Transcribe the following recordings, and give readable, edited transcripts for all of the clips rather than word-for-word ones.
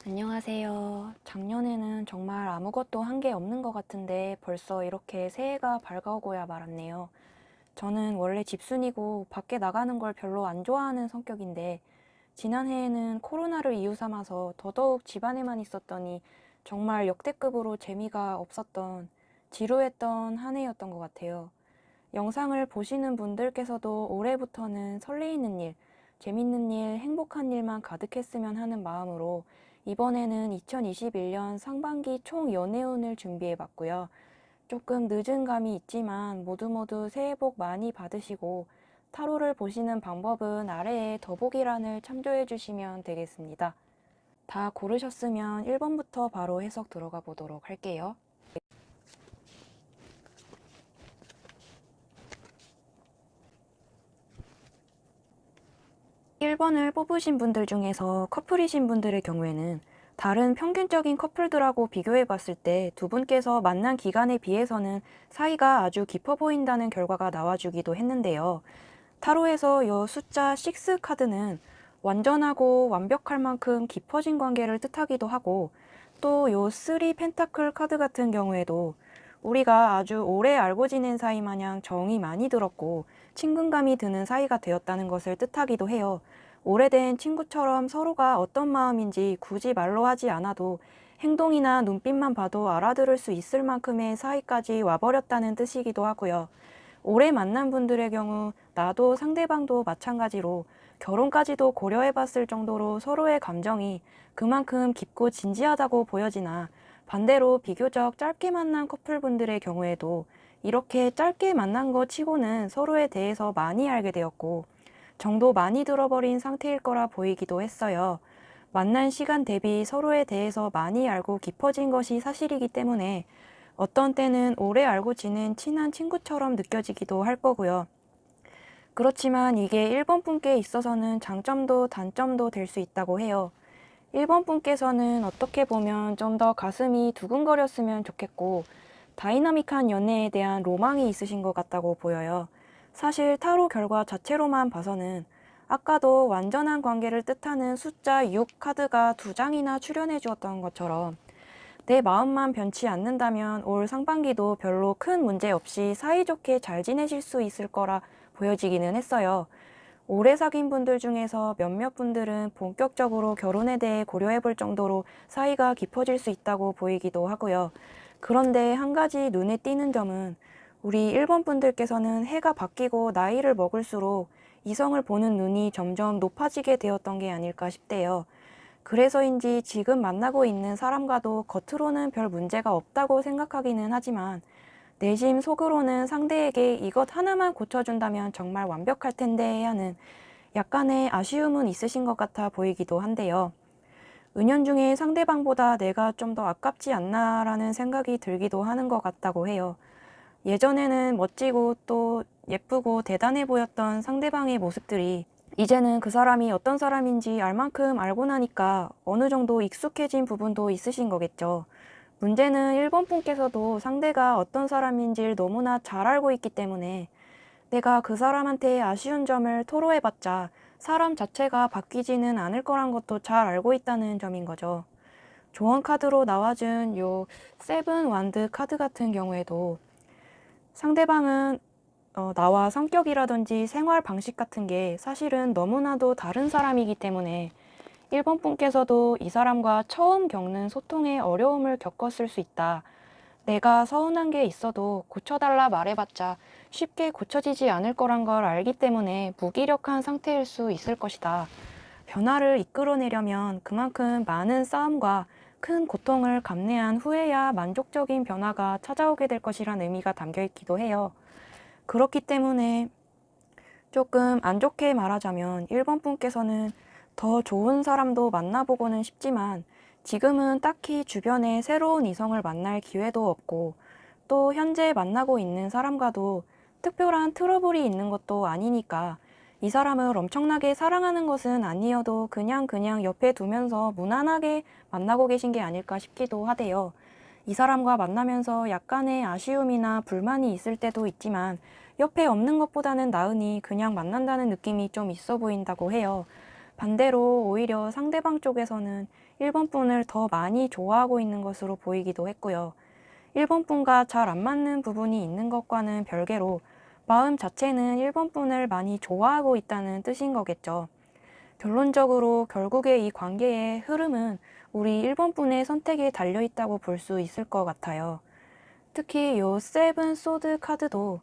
안녕하세요. 작년에는 정말 아무것도 한 게 없는 것 같은데 벌써 이렇게 새해가 밝아오고야 말았네요. 저는 원래 집순이고 밖에 나가는 걸 별로 안 좋아하는 성격인데 지난해에는 코로나를 이유 삼아서 더더욱 집안에만 있었더니 정말 역대급으로 재미가 없었던 지루했던 한 해였던 것 같아요. 영상을 보시는 분들께서도 올해부터는 설레이는 일, 재밌는 일, 행복한 일만 가득했으면 하는 마음으로 이번에는 2021년 상반기 총 연애운을 준비해 봤고요. 조금 늦은 감이 있지만 모두 새해 복 많이 받으시고 타로를 보시는 방법은 아래에 더보기란을 참조해 주시면 되겠습니다. 다 고르셨으면 1번부터 바로 해석 들어가 보도록 할게요. 1번을 뽑으신 분들 중에서 커플이신 분들의 경우에는 다른 평균적인 커플들하고 비교해 봤을 때 두 분께서 만난 기간에 비해서는 사이가 아주 깊어 보인다는 결과가 나와주기도 했는데요. 타로에서 이 숫자 6 카드는 완전하고 완벽할 만큼 깊어진 관계를 뜻하기도 하고 또 이 3 펜타클 카드 같은 경우에도 우리가 아주 오래 알고 지낸 사이 마냥 정이 많이 들었고 친근감이 드는 사이가 되었다는 것을 뜻하기도 해요. 오래된 친구처럼 서로가 어떤 마음인지 굳이 말로 하지 않아도 행동이나 눈빛만 봐도 알아들을 수 있을 만큼의 사이까지 와버렸다는 뜻이기도 하고요. 오래 만난 분들의 경우 나도 상대방도 마찬가지로 결혼까지도 고려해 봤을 정도로 서로의 감정이 그만큼 깊고 진지하다고 보여지나 반대로 비교적 짧게 만난 커플분들의 경우에도 이렇게 짧게 만난 것 치고는 서로에 대해서 많이 알게 되었고 정도 많이 들어버린 상태일 거라 보이기도 했어요. 만난 시간 대비 서로에 대해서 많이 알고 깊어진 것이 사실이기 때문에 어떤 때는 오래 알고 지낸 친한 친구처럼 느껴지기도 할 거고요. 그렇지만 이게 1번 분께 있어서는 장점도 단점도 될 수 있다고 해요. 1번 분께서는 어떻게 보면 좀 더 가슴이 두근거렸으면 좋겠고 다이나믹한 연애에 대한 로망이 있으신 것 같다고 보여요. 사실 타로 결과 자체로만 봐서는 아까도 완전한 관계를 뜻하는 숫자 6 카드가 2장이나 출연해 주었던 것처럼 내 마음만 변치 않는다면 올 상반기도 별로 큰 문제 없이 사이좋게 잘 지내실 수 있을 거라 보여지기는 했어요. 오래 사귄 분들 중에서 몇몇 분들은 본격적으로 결혼에 대해 고려해 볼 정도로 사이가 깊어질 수 있다고 보이기도 하고요. 그런데 한 가지 눈에 띄는 점은 우리 1번 분들께서는 해가 바뀌고 나이를 먹을수록 이성을 보는 눈이 점점 높아지게 되었던 게 아닐까 싶대요. 그래서인지 지금 만나고 있는 사람과도 겉으로는 별 문제가 없다고 생각하기는 하지만 내심 속으로는 상대에게 이것 하나만 고쳐준다면 정말 완벽할 텐데 하는 약간의 아쉬움은 있으신 것 같아 보이기도 한데요. 은연중에 상대방보다 내가 좀 더 아깝지 않나라는 생각이 들기도 하는 것 같다고 해요. 예전에는 멋지고 또 예쁘고 대단해 보였던 상대방의 모습들이 이제는 그 사람이 어떤 사람인지 알 만큼 알고 나니까 어느 정도 익숙해진 부분도 있으신 거겠죠. 문제는 1번 분께서도 상대가 어떤 사람인지를 너무나 잘 알고 있기 때문에 내가 그 사람한테 아쉬운 점을 토로해봤자 사람 자체가 바뀌지는 않을 거란 것도 잘 알고 있다는 점인 거죠. 조언 카드로 나와준 요 세븐 완드 카드 같은 경우에도 상대방은 나와 성격이라든지 생활 방식 같은 게 사실은 너무나도 다른 사람이기 때문에 1번 분께서도 이 사람과 처음 겪는 소통에 어려움을 겪었을 수 있다. 내가 서운한 게 있어도 고쳐달라 말해봤자 쉽게 고쳐지지 않을 거란 걸 알기 때문에 무기력한 상태일 수 있을 것이다. 변화를 이끌어내려면 그만큼 많은 싸움과 큰 고통을 감내한 후에야 만족적인 변화가 찾아오게 될 것이란 의미가 담겨 있기도 해요. 그렇기 때문에 조금 안 좋게 말하자면 1번 분께서는 더 좋은 사람도 만나보고는 싶지만 지금은 딱히 주변에 새로운 이성을 만날 기회도 없고 또 현재 만나고 있는 사람과도 특별한 트러블이 있는 것도 아니니까 이 사람을 엄청나게 사랑하는 것은 아니어도 그냥 옆에 두면서 무난하게 만나고 계신 게 아닐까 싶기도 하대요. 이 사람과 만나면서 약간의 아쉬움이나 불만이 있을 때도 있지만 옆에 없는 것보다는 나으니 그냥 만난다는 느낌이 좀 있어 보인다고 해요. 반대로 오히려 상대방 쪽에서는 1번 분을 더 많이 좋아하고 있는 것으로 보이기도 했고요. 1번 분과 잘 안 맞는 부분이 있는 것과는 별개로 마음 자체는 1번 분을 많이 좋아하고 있다는 뜻인 거겠죠. 결론적으로 결국에 이 관계의 흐름은 우리 1번 분의 선택에 달려 있다고 볼 수 있을 것 같아요. 특히 요 세븐 소드 카드도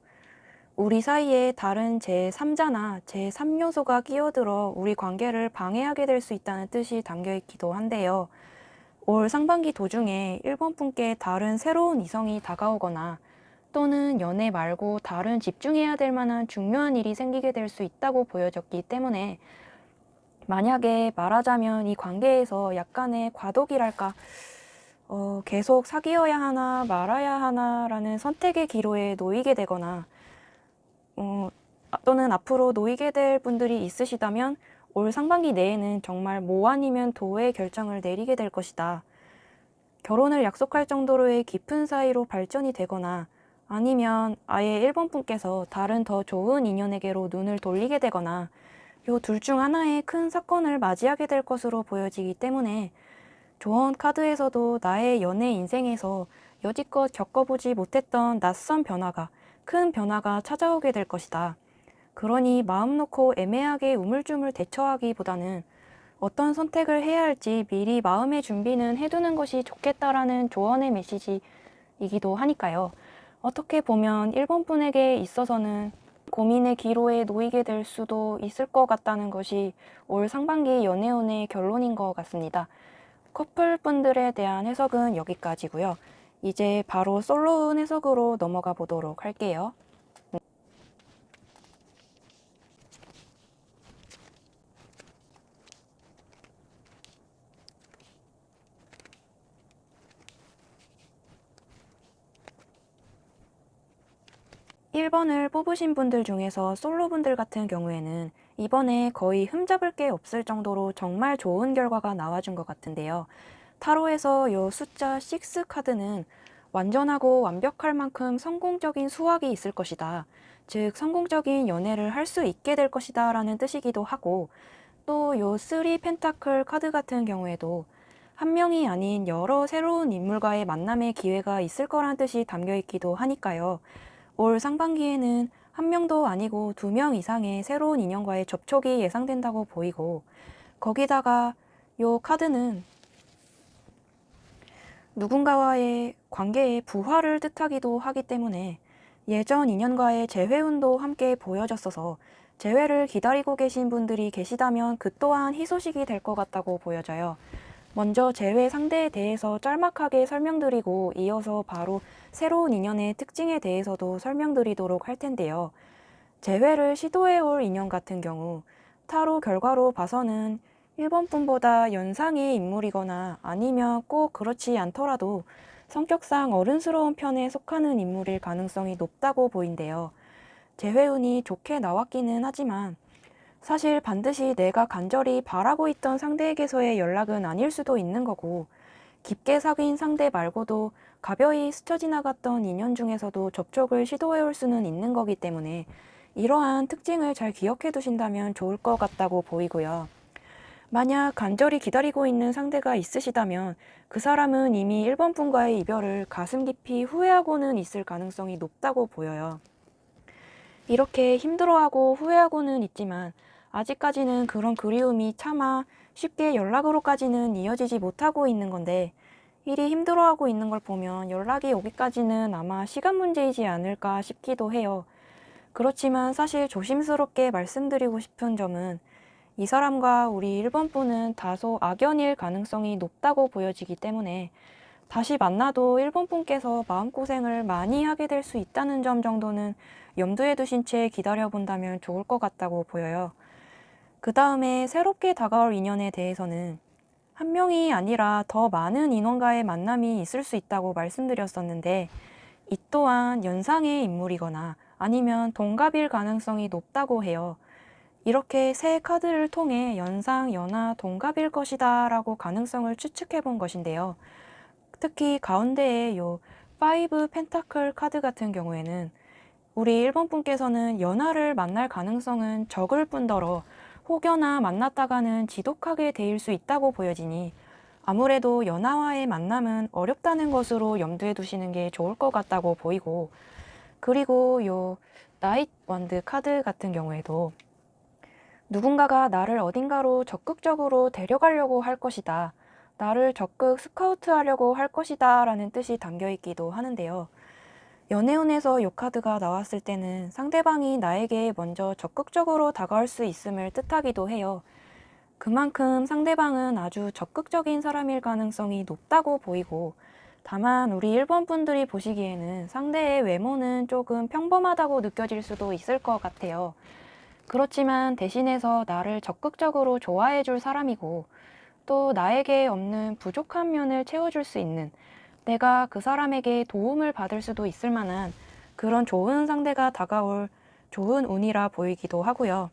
우리 사이에 다른 제3자나 제3요소가 끼어들어 우리 관계를 방해하게 될 수 있다는 뜻이 담겨 있기도 한데요. 올 상반기 도중에 1번 분께 다른 새로운 이성이 다가오거나 또는 연애 말고 다른 집중해야 될 만한 중요한 일이 생기게 될 수 있다고 보여졌기 때문에 만약에 말하자면 이 관계에서 약간의 과도기랄까, 계속 사귀어야 하나 말아야 하나라는 선택의 기로에 놓이게 되거나 또는 앞으로 놓이게 될 분들이 있으시다면 올 상반기 내에는 정말 모 아니면 도의 결정을 내리게 될 것이다. 결혼을 약속할 정도로의 깊은 사이로 발전이 되거나 아니면 아예 1번 분께서 다른 더 좋은 인연에게로 눈을 돌리게 되거나 요 둘 중 하나의 큰 사건을 맞이하게 될 것으로 보여지기 때문에 조언 카드에서도 나의 연애 인생에서 여지껏 겪어보지 못했던 낯선 변화가, 큰 변화가 찾아오게 될 것이다. 그러니 마음 놓고 애매하게 우물쭈물 대처하기보다는 어떤 선택을 해야 할지 미리 마음의 준비는 해두는 것이 좋겠다라는 조언의 메시지이기도 하니까요. 어떻게 보면 1번 분에게 있어서는 고민의 기로에 놓이게 될 수도 있을 것 같다는 것이 올 상반기 연애운의 결론인 것 같습니다. 커플분들에 대한 해석은 여기까지고요. 이제 바로 솔로운 해석으로 넘어가 보도록 할게요. 1번을 뽑으신 분들 중에서 솔로분들 같은 경우에는 이번에 거의 흠잡을 게 없을 정도로 정말 좋은 결과가 나와준 것 같은데요. 타로에서 이 숫자 6 카드는 완전하고 완벽할 만큼 성공적인 수확이 있을 것이다. 즉 성공적인 연애를 할 수 있게 될 것이다 라는 뜻이기도 하고 또 요 3 펜타클 카드 같은 경우에도 한 명이 아닌 여러 새로운 인물과의 만남의 기회가 있을 거란 뜻이 담겨 있기도 하니까요. 올 상반기에는 한 명도 아니고 2명 이상의 새로운 인연과의 접촉이 예상된다고 보이고 거기다가 요 카드는 누군가와의 관계의 부활을 뜻하기도 하기 때문에 예전 인연과의 재회운도 함께 보여졌어서 재회를 기다리고 계신 분들이 계시다면 그 또한 희소식이 될 것 같다고 보여져요. 먼저 재회 상대에 대해서 짤막하게 설명드리고 이어서 바로 새로운 인연의 특징에 대해서도 설명드리도록 할 텐데요. 재회를 시도해올 인연 같은 경우 타로 결과로 봐서는 1번 분보다 연상의 인물이거나 아니면 꼭 그렇지 않더라도 성격상 어른스러운 편에 속하는 인물일 가능성이 높다고 보인대요. 재회운이 좋게 나왔기는 하지만 사실 반드시 내가 간절히 바라고 있던 상대에게서의 연락은 아닐 수도 있는 거고 깊게 사귄 상대 말고도 가벼이 스쳐 지나갔던 인연 중에서도 접촉을 시도해올 수는 있는 거기 때문에 이러한 특징을 잘 기억해 두신다면 좋을 것 같다고 보이고요. 만약 간절히 기다리고 있는 상대가 있으시다면 그 사람은 이미 1번 분과의 이별을 가슴 깊이 후회하고는 있을 가능성이 높다고 보여요. 이렇게 힘들어하고 후회하고는 있지만 아직까지는 그런 그리움이 차마 쉽게 연락으로까지는 이어지지 못하고 있는 건데 일이 힘들어하고 있는 걸 보면 연락이 오기까지는 아마 시간 문제이지 않을까 싶기도 해요. 그렇지만 사실 조심스럽게 말씀드리고 싶은 점은 이 사람과 우리 1번 분은 다소 악연일 가능성이 높다고 보여지기 때문에 다시 만나도 1번 분께서 마음고생을 많이 하게 될 수 있다는 점 정도는 염두에 두신 채 기다려본다면 좋을 것 같다고 보여요. 그 다음에 새롭게 다가올 인연에 대해서는 한 명이 아니라 더 많은 인원과의 만남이 있을 수 있다고 말씀드렸었는데 이 또한 연상의 인물이거나 아니면 동갑일 가능성이 높다고 해요. 이렇게 세 카드를 통해 연상, 연하, 동갑일 것이다 라고 가능성을 추측해 본 것인데요. 특히 가운데에 요 5 펜타클 카드 같은 경우에는 우리 1번 분께서는 연하를 만날 가능성은 적을 뿐더러 혹여나 만났다가는 지독하게 데일 수 있다고 보여지니 아무래도 연하와의 만남은 어렵다는 것으로 염두에 두시는 게 좋을 것 같다고 보이고, 그리고 요 나잇 원드 카드 같은 경우에도 누군가가 나를 어딘가로 적극적으로 데려가려고 할 것이다. 나를 적극 스카우트하려고 할 것이다 라는 뜻이 담겨 있기도 하는데요. 연애운에서 이 카드가 나왔을 때는 상대방이 나에게 먼저 적극적으로 다가올 수 있음을 뜻하기도 해요. 그만큼 상대방은 아주 적극적인 사람일 가능성이 높다고 보이고, 다만 우리 1번 분들이 보시기에는 상대의 외모는 조금 평범하다고 느껴질 수도 있을 것 같아요. 그렇지만 대신해서 나를 적극적으로 좋아해 줄 사람이고, 또 나에게 없는 부족한 면을 채워줄 수 있는, 내가 그 사람에게 도움을 받을 수도 있을 만한 그런 좋은 상대가 다가올 좋은 운이라 보이기도 하고요.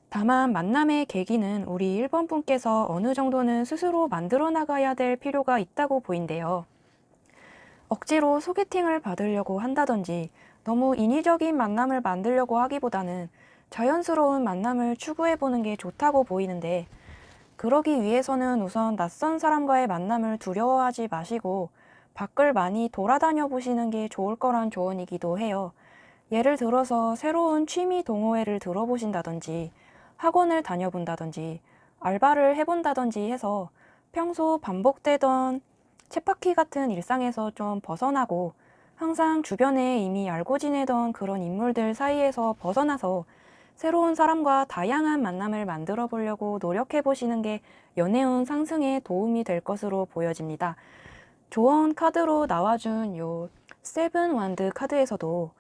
다만 만남의 계기는 우리 1번 분께서 어느 정도는 스스로 만들어 나가야 될 필요가 있다고 보인대요. 억지로 소개팅을 받으려고 한다든지 너무 인위적인 만남을 만들려고 하기보다는 자연스러운 만남을 추구해보는 게 좋다고 보이는데, 그러기 위해서는 우선 낯선 사람과의 만남을 두려워하지 마시고 밖을 많이 돌아다녀 보시는 게 좋을 거란 조언이기도 해요. 예를 들어서 새로운 취미 동호회를 들어보신다든지 학원을 다녀본다든지 알바를 해본다든지 해서 평소 반복되던 쳇바퀴 같은 일상에서 좀 벗어나고, 항상 주변에 이미 알고 지내던 그런 인물들 사이에서 벗어나서 새로운 사람과 다양한 만남을 만들어 보려고 노력해 보시는 게 연애운 상승에 도움이 될 것으로 보여집니다. 조언 카드로 나와준 요 세븐 완드 카드에서도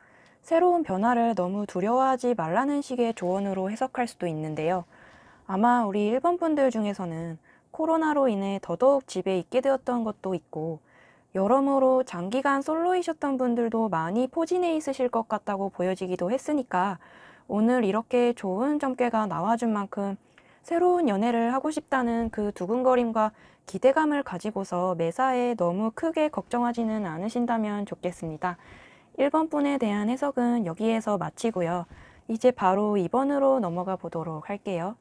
새로운 변화를 너무 두려워하지 말라는 식의 조언으로 해석할 수도 있는데요. 아마 우리 1번 분들 중에서는 코로나로 인해 더더욱 집에 있게 되었던 것도 있고, 여러모로 장기간 솔로이셨던 분들도 많이 포진해 있으실 것 같다고 보여지기도 했으니까, 오늘 이렇게 좋은 점괘가 나와준 만큼 새로운 연애를 하고 싶다는 그 두근거림과 기대감을 가지고서 매사에 너무 크게 걱정하지는 않으신다면 좋겠습니다. 1번 분에 대한 해석은 여기에서 마치고요. 이제 바로 2번으로 넘어가 보도록 할게요.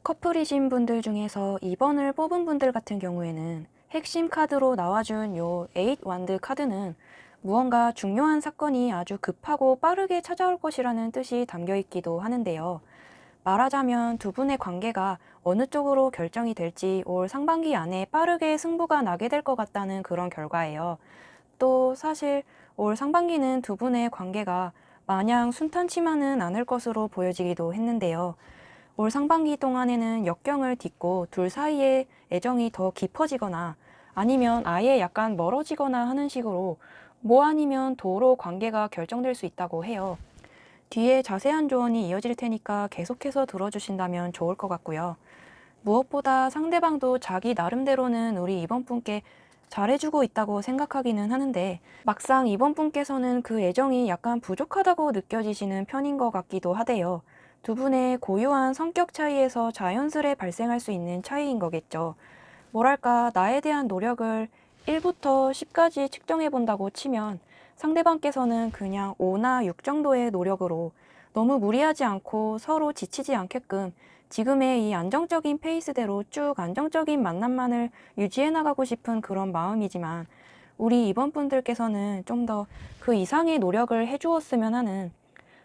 커플이신 분들 중에서 2번을 뽑은 분들 같은 경우에는 핵심 카드로 나와준 요 에잇 완드 카드는 무언가 중요한 사건이 아주 급하고 빠르게 찾아올 것이라는 뜻이 담겨 있기도 하는데요. 말하자면 두 분의 관계가 어느 쪽으로 결정이 될지 올 상반기 안에 빠르게 승부가 나게 될 것 같다는 그런 결과예요. 또 사실 올 상반기는 두 분의 관계가 마냥 순탄치만은 않을 것으로 보여지기도 했는데요. 올 상반기 동안에는 역경을 딛고 둘 사이의 애정이 더 깊어지거나 아니면 아예 약간 멀어지거나 하는 식으로 뭐 아니면 도로 관계가 결정될 수 있다고 해요. 뒤에 자세한 조언이 이어질 테니까 계속해서 들어주신다면 좋을 것 같고요. 무엇보다 상대방도 자기 나름대로는 우리 이번 분께 잘해주고 있다고 생각하기는 하는데, 막상 이번 분께서는 그 애정이 약간 부족하다고 느껴지시는 편인 것 같기도 하대요. 두 분의 고유한 성격 차이에서 자연스레 발생할 수 있는 차이인 거겠죠. 뭐랄까, 나에 대한 노력을 1부터 10까지 측정해 본다고 치면 상대방께서는 그냥 5나 6 정도의 노력으로 너무 무리하지 않고 서로 지치지 않게끔 지금의 이 안정적인 페이스대로 쭉 안정적인 만남만을 유지해 나가고 싶은 그런 마음이지만, 우리 이번 분들께서는 좀 더 그 이상의 노력을 해주었으면 하는,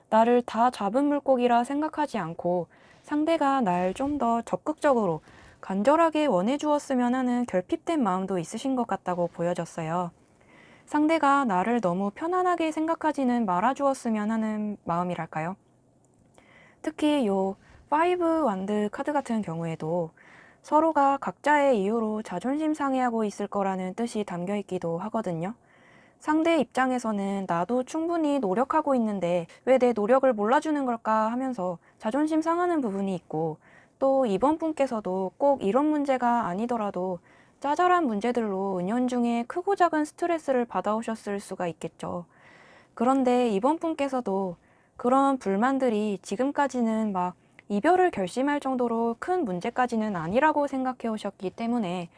나를 다 잡은 물고기라 생각하지 않고 상대가 날 좀 더 적극적으로 간절하게 원해주었으면 하는 결핍된 마음도 있으신 것 같다고 보여졌어요. 상대가 나를 너무 편안하게 생각하지는 말아주었으면 하는 마음이랄까요? 특히 요 5 완드 카드 같은 경우에도 서로가 각자의 이유로 자존심 상해하고 있을 거라는 뜻이 담겨 있기도 하거든요. 상대 입장에서는 나도 충분히 노력하고 있는데 왜 내 노력을 몰라주는 걸까 하면서 자존심 상하는 부분이 있고, 또 이번 분께서도 꼭 이런 문제가 아니더라도 짜잘한 문제들로 은연중에 크고 작은 스트레스를 받아오셨을 수가 있겠죠. 그런데 이번 분께서도 그런 불만들이 지금까지는 막 이별을 결심할 정도로 큰 문제까지는 아니라고 생각해 오셨기 때문에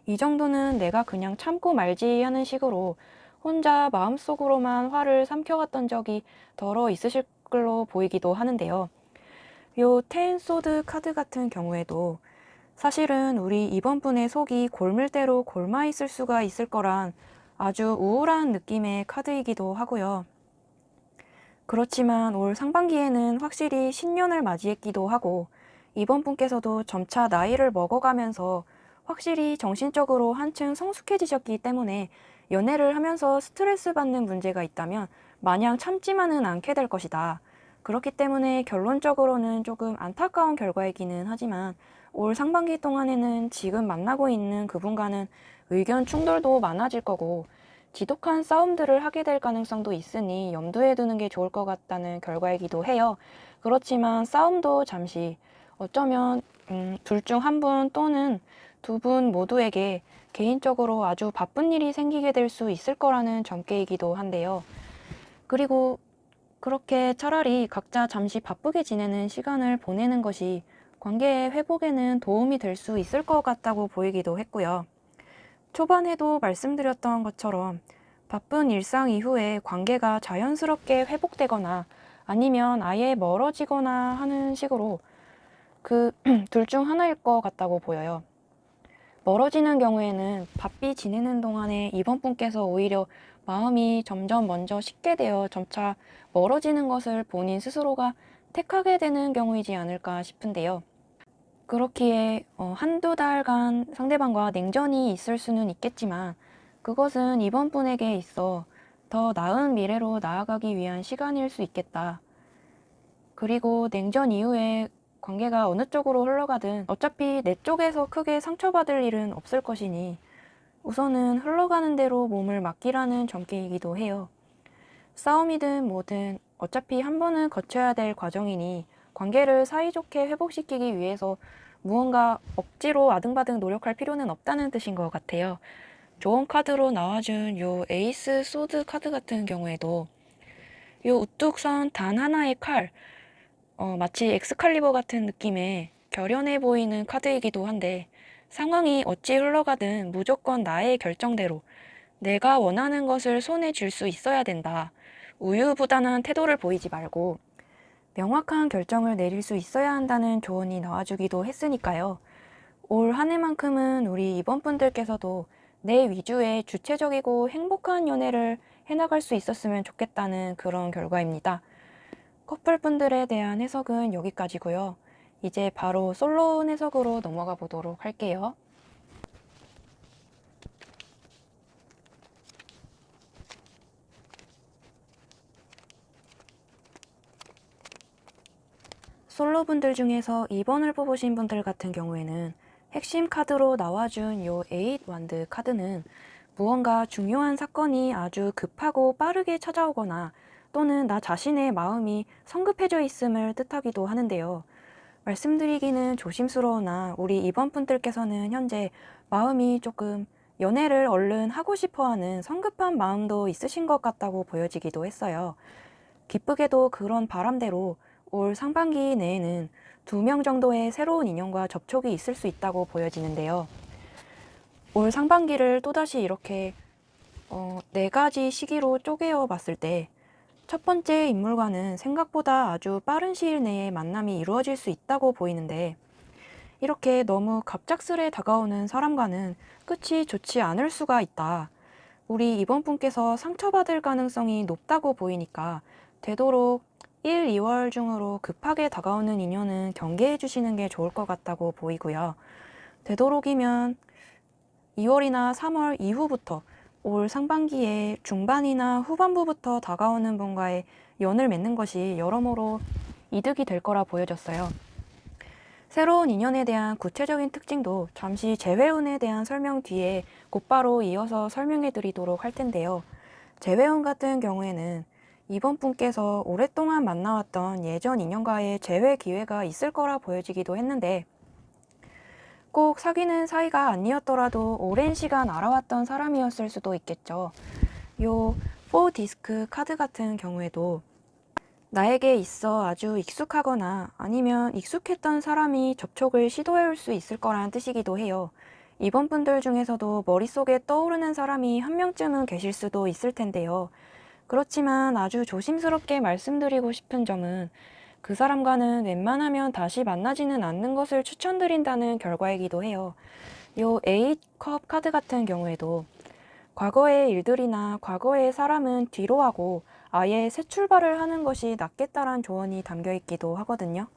이 정도는 내가 그냥 참고 말지 하는 식으로 혼자 마음속으로만 화를 삼켜왔던 적이 덜어 있으실 걸로 보이기도 하는데요. 요 텐소드 카드 같은 경우에도 사실은 우리 이번 분의 속이 골물대로 골마 있을 수가 있을 거란 아주 우울한 느낌의 카드이기도 하고요. 그렇지만 올 상반기에는 확실히 신년을 맞이했기도 하고 이번 분께서도 점차 나이를 먹어가면서 확실히 정신적으로 한층 성숙해지셨기 때문에 연애를 하면서 스트레스 받는 문제가 있다면 마냥 참지만은 않게 될 것이다. 그렇기 때문에 결론적으로는 조금 안타까운 결과이기는 하지만 올 상반기 동안에는 지금 만나고 있는 그분과는 의견 충돌도 많아질 거고 지독한 싸움들을 하게 될 가능성도 있으니 염두에 두는 게 좋을 것 같다는 결과이기도 해요. 그렇지만 싸움도 잠시 어쩌면 둘 중 한 분 또는 두 분 모두에게 개인적으로 아주 바쁜 일이 생기게 될 수 있을 거라는 점괘이기도 한데요. 그리고 그렇게 차라리 각자 잠시 바쁘게 지내는 시간을 보내는 것이 관계의 회복에는 도움이 될 수 있을 것 같다고 보이기도 했고요. 초반에도 말씀드렸던 것처럼 바쁜 일상 이후에 관계가 자연스럽게 회복되거나 아니면 아예 멀어지거나 하는 식으로 그 둘 중 하나일 것 같다고 보여요. 멀어지는 경우에는 바삐 지내는 동안에 이번 분께서 오히려 마음이 점점 먼저 식게 되어 점차 멀어지는 것을 본인 스스로가 택하게 되는 경우이지 않을까 싶은데요. 그렇기에 한두 달간 상대방과 냉전이 있을 수는 있겠지만 그것은 이번 분에게 있어 더 나은 미래로 나아가기 위한 시간일 수 있겠다. 그리고 냉전 이후에 관계가 어느 쪽으로 흘러가든 어차피 내 쪽에서 크게 상처받을 일은 없을 것이니 우선은 흘러가는 대로 몸을 맡기라는 점괘이기도 해요. 싸움이든 뭐든 어차피 한 번은 거쳐야 될 과정이니 관계를 사이좋게 회복시키기 위해서 무언가 억지로 아등바등 노력할 필요는 없다는 뜻인 것 같아요. 좋은 카드로 나와준 요 에이스 소드 카드 같은 경우에도 요 우뚝 선 단 하나의 칼, 마치 엑스칼리버 같은 느낌의 결연해 보이는 카드이기도 한데 상황이 어찌 흘러가든 무조건 나의 결정대로 내가 원하는 것을 손에 쥘 수 있어야 된다. 우유부단한 태도를 보이지 말고 명확한 결정을 내릴 수 있어야 한다는 조언이 나와주기도 했으니까요. 올 한 해만큼은 우리 이번 분들께서도 내 위주의 주체적이고 행복한 연애를 해나갈 수 있었으면 좋겠다는 그런 결과입니다. 커플분들에 대한 해석은 여기까지고요. 이제 바로 솔로 해석으로 넘어가 보도록 할게요. 솔로분들 중에서 2번을 뽑으신 분들 같은 경우에는 핵심 카드로 나와준 요 8 완드 카드는 무언가 중요한 사건이 아주 급하고 빠르게 찾아오거나 또는 나 자신의 마음이 성급해져 있음을 뜻하기도 하는데요. 말씀드리기는 조심스러우나 우리 이번 분들께서는 현재 마음이 조금 연애를 얼른 하고 싶어하는 성급한 마음도 있으신 것 같다고 보여지기도 했어요. 기쁘게도 그런 바람대로 올 상반기 내에는 2명 정도의 새로운 인연과 접촉이 있을 수 있다고 보여지는데요. 올 상반기를 또다시 이렇게 4가지 시기로 쪼개어 봤을 때 첫 번째 인물과는 생각보다 아주 빠른 시일 내에 만남이 이루어질 수 있다고 보이는데 이렇게 너무 갑작스레 다가오는 사람과는 끝이 좋지 않을 수가 있다. 우리 이번 분께서 상처받을 가능성이 높다고 보이니까 되도록 1, 2월 중으로 급하게 다가오는 인연은 경계해 주시는 게 좋을 것 같다고 보이고요. 되도록이면 2월이나 3월 이후부터 올 상반기에 중반이나 후반부부터 다가오는 분과의 연을 맺는 것이 여러모로 이득이 될 거라 보여졌어요. 새로운 인연에 대한 구체적인 특징도 잠시 재회운에 대한 설명 뒤에 곧바로 이어서 설명해 드리도록 할 텐데요. 재회운 같은 경우에는 이번 분께서 오랫동안 만나왔던 예전 인연과의 재회 기회가 있을 거라 보여지기도 했는데 꼭 사귀는 사이가 아니었더라도 오랜 시간 알아왔던 사람이었을 수도 있겠죠. 요 4디스크 카드 같은 경우에도 나에게 있어 아주 익숙하거나 아니면 익숙했던 사람이 접촉을 시도해 올 수 있을 거라는 뜻이기도 해요. 이번 분들 중에서도 머릿속에 떠오르는 사람이 한 명쯤은 계실 수도 있을 텐데요. 그렇지만 아주 조심스럽게 말씀드리고 싶은 점은 그 사람과는 웬만하면 다시 만나지는 않는 것을 추천드린다는 결과이기도 해요. 요 A컵 카드 같은 경우에도 과거의 일들이나 과거의 사람은 뒤로 하고 아예 새 출발을 하는 것이 낫겠다란 조언이 담겨 있기도 하거든요.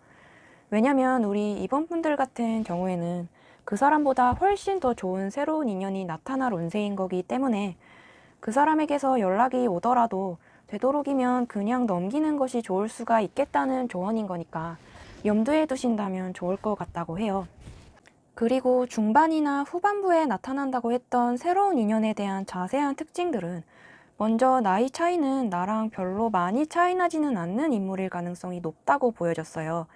왜냐면 우리 이번 분들 같은 경우에는 그 사람보다 훨씬 더 좋은 새로운 인연이 나타날 운세인 거기 때문에 그 사람에게서 연락이 오더라도 되도록이면 그냥 넘기는 것이 좋을 수가 있겠다는 조언인 거니까 염두에 두신다면 좋을 것 같다고 해요. 그리고 중반이나 후반부에 나타난다고 했던 새로운 인연에 대한 자세한 특징들은 먼저 나이 차이는 나랑 별로 많이 차이 나지는 않는 인물일 가능성이 높다고 보여졌어요.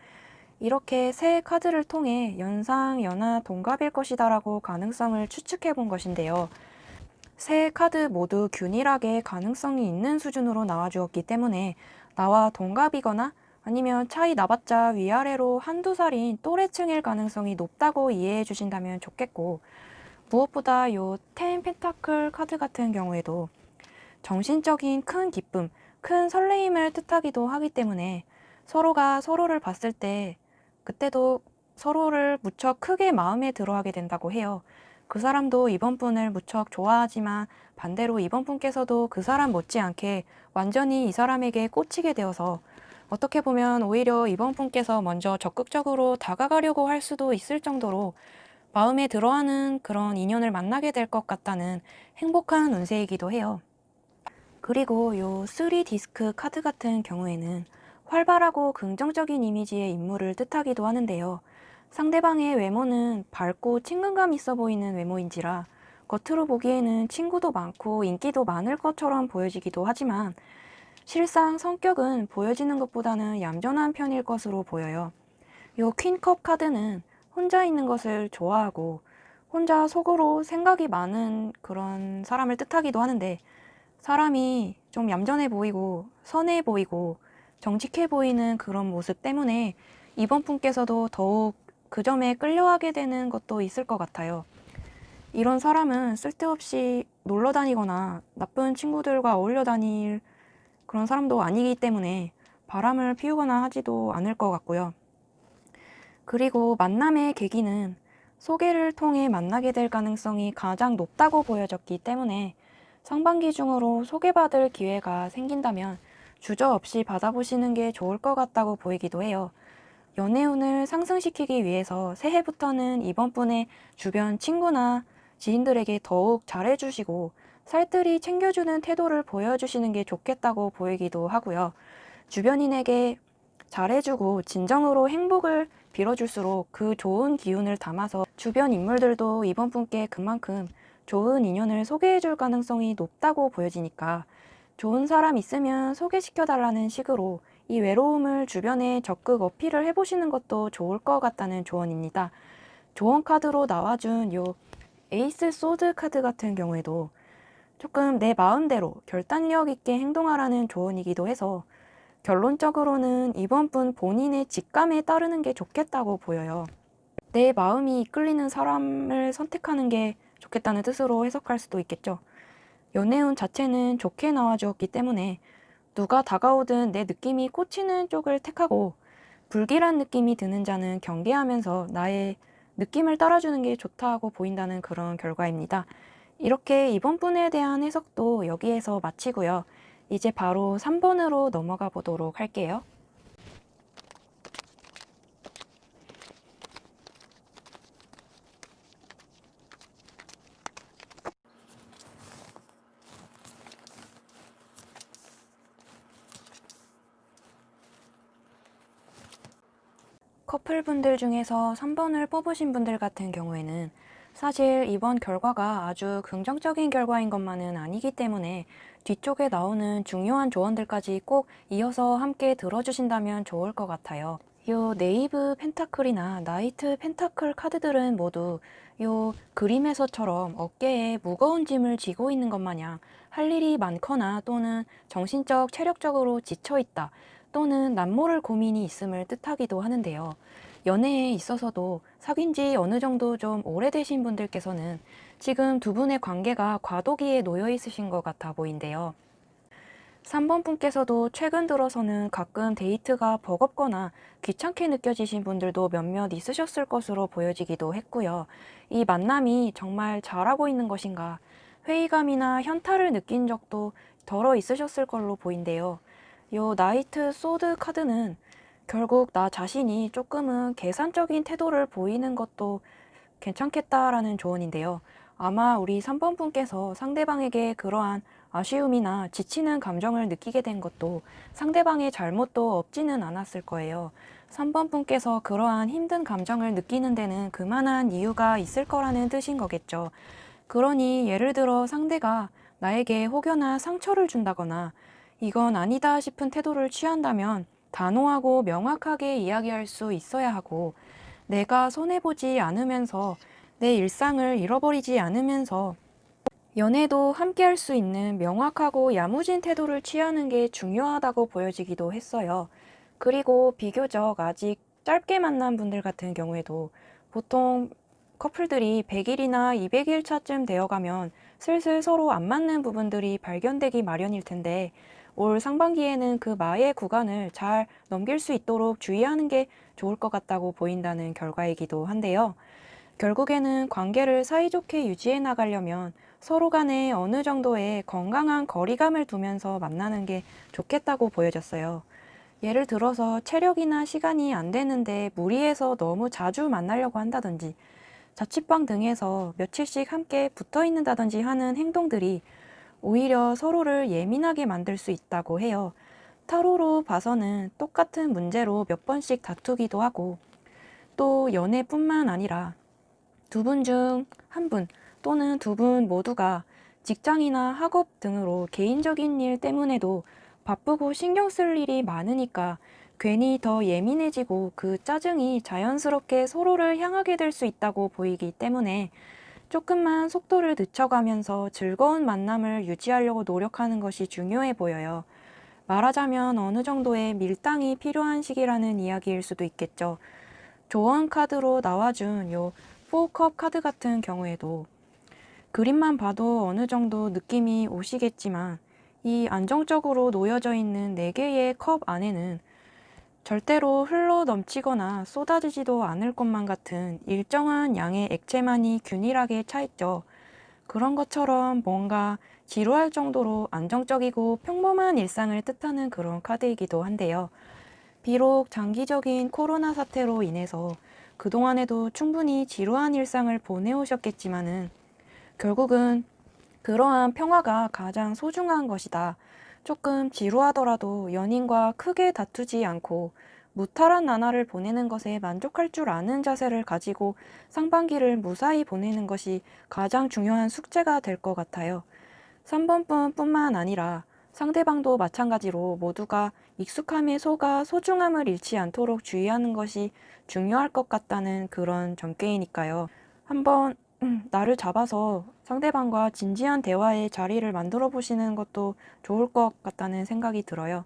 이렇게 새 카드를 통해 연상, 연하, 동갑일 것이다라고 가능성을 추측해 본 것인데요. 세 카드 모두 균일하게 가능성이 있는 수준으로 나와주었기 때문에 나와 동갑이거나 아니면 차이 나봤자 위아래로 한두 살인 또래층일 가능성이 높다고 이해해 주신다면 좋겠고, 무엇보다 요 텐 펜타클 카드 같은 경우에도 정신적인 큰 기쁨, 큰 설레임을 뜻하기도 하기 때문에 서로가 서로를 봤을 때 그때도 서로를 무척 크게 마음에 들어하게 된다고 해요. 그 사람도 이번 분을 무척 좋아하지만 반대로 이번 분께서도 그 사람 못지않게 완전히 이 사람에게 꽂히게 되어서 어떻게 보면 오히려 이번 분께서 먼저 적극적으로 다가가려고 할 수도 있을 정도로 마음에 들어하는 그런 인연을 만나게 될 것 같다는 행복한 운세이기도 해요. 그리고 요 3디스크 카드 같은 경우에는 활발하고 긍정적인 이미지의 인물을 뜻하기도 하는데요. 상대방의 외모는 밝고 친근감 있어 보이는 외모인지라 겉으로 보기에는 친구도 많고 인기도 많을 것처럼 보여지기도 하지만 실상 성격은 보여지는 것보다는 얌전한 편일 것으로 보여요. 요 퀸컵 카드는 혼자 있는 것을 좋아하고 혼자 속으로 생각이 많은 그런 사람을 뜻하기도 하는데 사람이 좀 얌전해 보이고 선해 보이고 정직해 보이는 그런 모습 때문에 이번 분께서도 더욱 그 점에 끌려하게 되는 것도 있을 것 같아요. 이런 사람은 쓸데없이 놀러 다니거나 나쁜 친구들과 어울려 다닐 그런 사람도 아니기 때문에 바람을 피우거나 하지도 않을 것 같고요. 그리고 만남의 계기는 소개를 통해 만나게 될 가능성이 가장 높다고 보여졌기 때문에 상반기 중으로 소개받을 기회가 생긴다면 주저없이 받아보시는 게 좋을 것 같다고 보이기도 해요. 연애운을 상승시키기 위해서 새해부터는 이번 분의 주변 친구나 지인들에게 더욱 잘해주시고 살뜰히 챙겨주는 태도를 보여주시는 게 좋겠다고 보이기도 하고요. 주변인에게 잘해주고 진정으로 행복을 빌어줄수록 그 좋은 기운을 담아서 주변 인물들도 이번 분께 그만큼 좋은 인연을 소개해줄 가능성이 높다고 보여지니까 좋은 사람 있으면 소개시켜달라는 식으로 이 외로움을 주변에 적극 어필을 해보시는 것도 좋을 것 같다는 조언입니다. 조언 카드로 나와준 요 에이스 소드 카드 같은 경우에도 조금 내 마음대로 결단력 있게 행동하라는 조언이기도 해서 결론적으로는 이번 분 본인의 직감에 따르는 게 좋겠다고 보여요. 내 마음이 이끌리는 사람을 선택하는 게 좋겠다는 뜻으로 해석할 수도 있겠죠. 연애운 자체는 좋게 나와주었기 때문에 누가 다가오든 내 느낌이 꽂히는 쪽을 택하고 불길한 느낌이 드는 자는 경계하면서 나의 느낌을 따라주는 게 좋다고 보인다는 그런 결과입니다. 이렇게 이번 분에 대한 해석도 여기에서 마치고요. 이제 바로 3번으로 넘어가 보도록 할게요. 커플분들 중에서 3번을 뽑으신 분들 같은 경우에는 사실 이번 결과가 아주 긍정적인 결과인 것만은 아니기 때문에 뒤쪽에 나오는 중요한 조언들까지 꼭 이어서 함께 들어주신다면 좋을 것 같아요. 요 네이브 펜타클이나 나이트 펜타클 카드들은 모두 요 그림에서처럼 어깨에 무거운 짐을 지고 있는 것 마냥 할 일이 많거나 또는 정신적, 체력적으로 지쳐 있다 또는 남모를 고민이 있음을 뜻하기도 하는데요. 연애에 있어서도 사귄 지 어느 정도 좀 오래되신 분들께서는 지금 두 분의 관계가 과도기에 놓여 있으신 것 같아 보인대요. 3번 분께서도 최근 들어서는 가끔 데이트가 버겁거나 귀찮게 느껴지신 분들도 몇몇 있으셨을 것으로 보여지기도 했고요. 이 만남이 정말 잘하고 있는 것인가, 회의감이나 현타를 느낀 적도 덜어 있으셨을 걸로 보인대요. 요 나이트 소드 카드는 결국 나 자신이 조금은 계산적인 태도를 보이는 것도 괜찮겠다라는 조언인데요. 아마 우리 3번 분께서 상대방에게 그러한 아쉬움이나 지치는 감정을 느끼게 된 것도 상대방의 잘못도 없지는 않았을 거예요. 3번 분께서 그러한 힘든 감정을 느끼는 데는 그만한 이유가 있을 거라는 뜻인 거겠죠. 그러니 예를 들어 상대가 나에게 혹여나 상처를 준다거나 이건 아니다 싶은 태도를 취한다면 단호하고 명확하게 이야기할 수 있어야 하고, 내가 손해보지 않으면서 내 일상을 잃어버리지 않으면서 연애도 함께 할 수 있는 명확하고 야무진 태도를 취하는 게 중요하다고 보여지기도 했어요. 그리고 비교적 아직 짧게 만난 분들 같은 경우에도 보통 커플들이 100일이나 200일 차쯤 되어가면 슬슬 서로 안 맞는 부분들이 발견되기 마련일 텐데, 올 상반기에는 그 마의 구간을 잘 넘길 수 있도록 주의하는 게 좋을 것 같다고 보인다는 결과이기도 한데요. 결국에는 관계를 사이좋게 유지해 나가려면 서로 간에 어느 정도의 건강한 거리감을 두면서 만나는 게 좋겠다고 보여졌어요. 예를 들어서 체력이나 시간이 안 되는데 무리해서 너무 자주 만나려고 한다든지, 자취방 등에서 며칠씩 함께 붙어 있는다든지 하는 행동들이 오히려 서로를 예민하게 만들 수 있다고 해요. 타로로 봐서는 똑같은 문제로 몇 번씩 다투기도 하고, 또 연애뿐만 아니라 두 분 중 한 분 또는 두 분 모두가 직장이나 학업 등으로 개인적인 일 때문에도 바쁘고 신경 쓸 일이 많으니까 괜히 더 예민해지고 그 짜증이 자연스럽게 서로를 향하게 될 수 있다고 보이기 때문에 조금만 속도를 늦춰가면서 즐거운 만남을 유지하려고 노력하는 것이 중요해 보여요. 말하자면 어느 정도의 밀당이 필요한 시기라는 이야기일 수도 있겠죠. 조언 카드로 나와준 요 4컵 카드 같은 경우에도 그림만 봐도 어느 정도 느낌이 오시겠지만, 이 안정적으로 놓여져 있는 4개의 컵 안에는 절대로 흘러 넘치거나 쏟아지지도 않을 것만 같은 일정한 양의 액체만이 균일하게 차 있죠. 그런 것처럼 뭔가 지루할 정도로 안정적이고 평범한 일상을 뜻하는 그런 카드이기도 한데요. 비록 장기적인 코로나 사태로 인해서 그동안에도 충분히 지루한 일상을 보내오셨겠지만은 결국은 그러한 평화가 가장 소중한 것이다. 조금 지루하더라도 연인과 크게 다투지 않고 무탈한 나날을 보내는 것에 만족할 줄 아는 자세를 가지고 상반기를 무사히 보내는 것이 가장 중요한 숙제가 될 것 같아요. 3번뿐 뿐만 아니라 상대방도 마찬가지로 모두가 익숙함에 속아 소중함을 잃지 않도록 주의하는 것이 중요할 것 같다는 그런 점괘이니까요. 한번 나를 잡아서 상대방과 진지한 대화의 자리를 만들어 보시는 것도 좋을 것 같다는 생각이 들어요.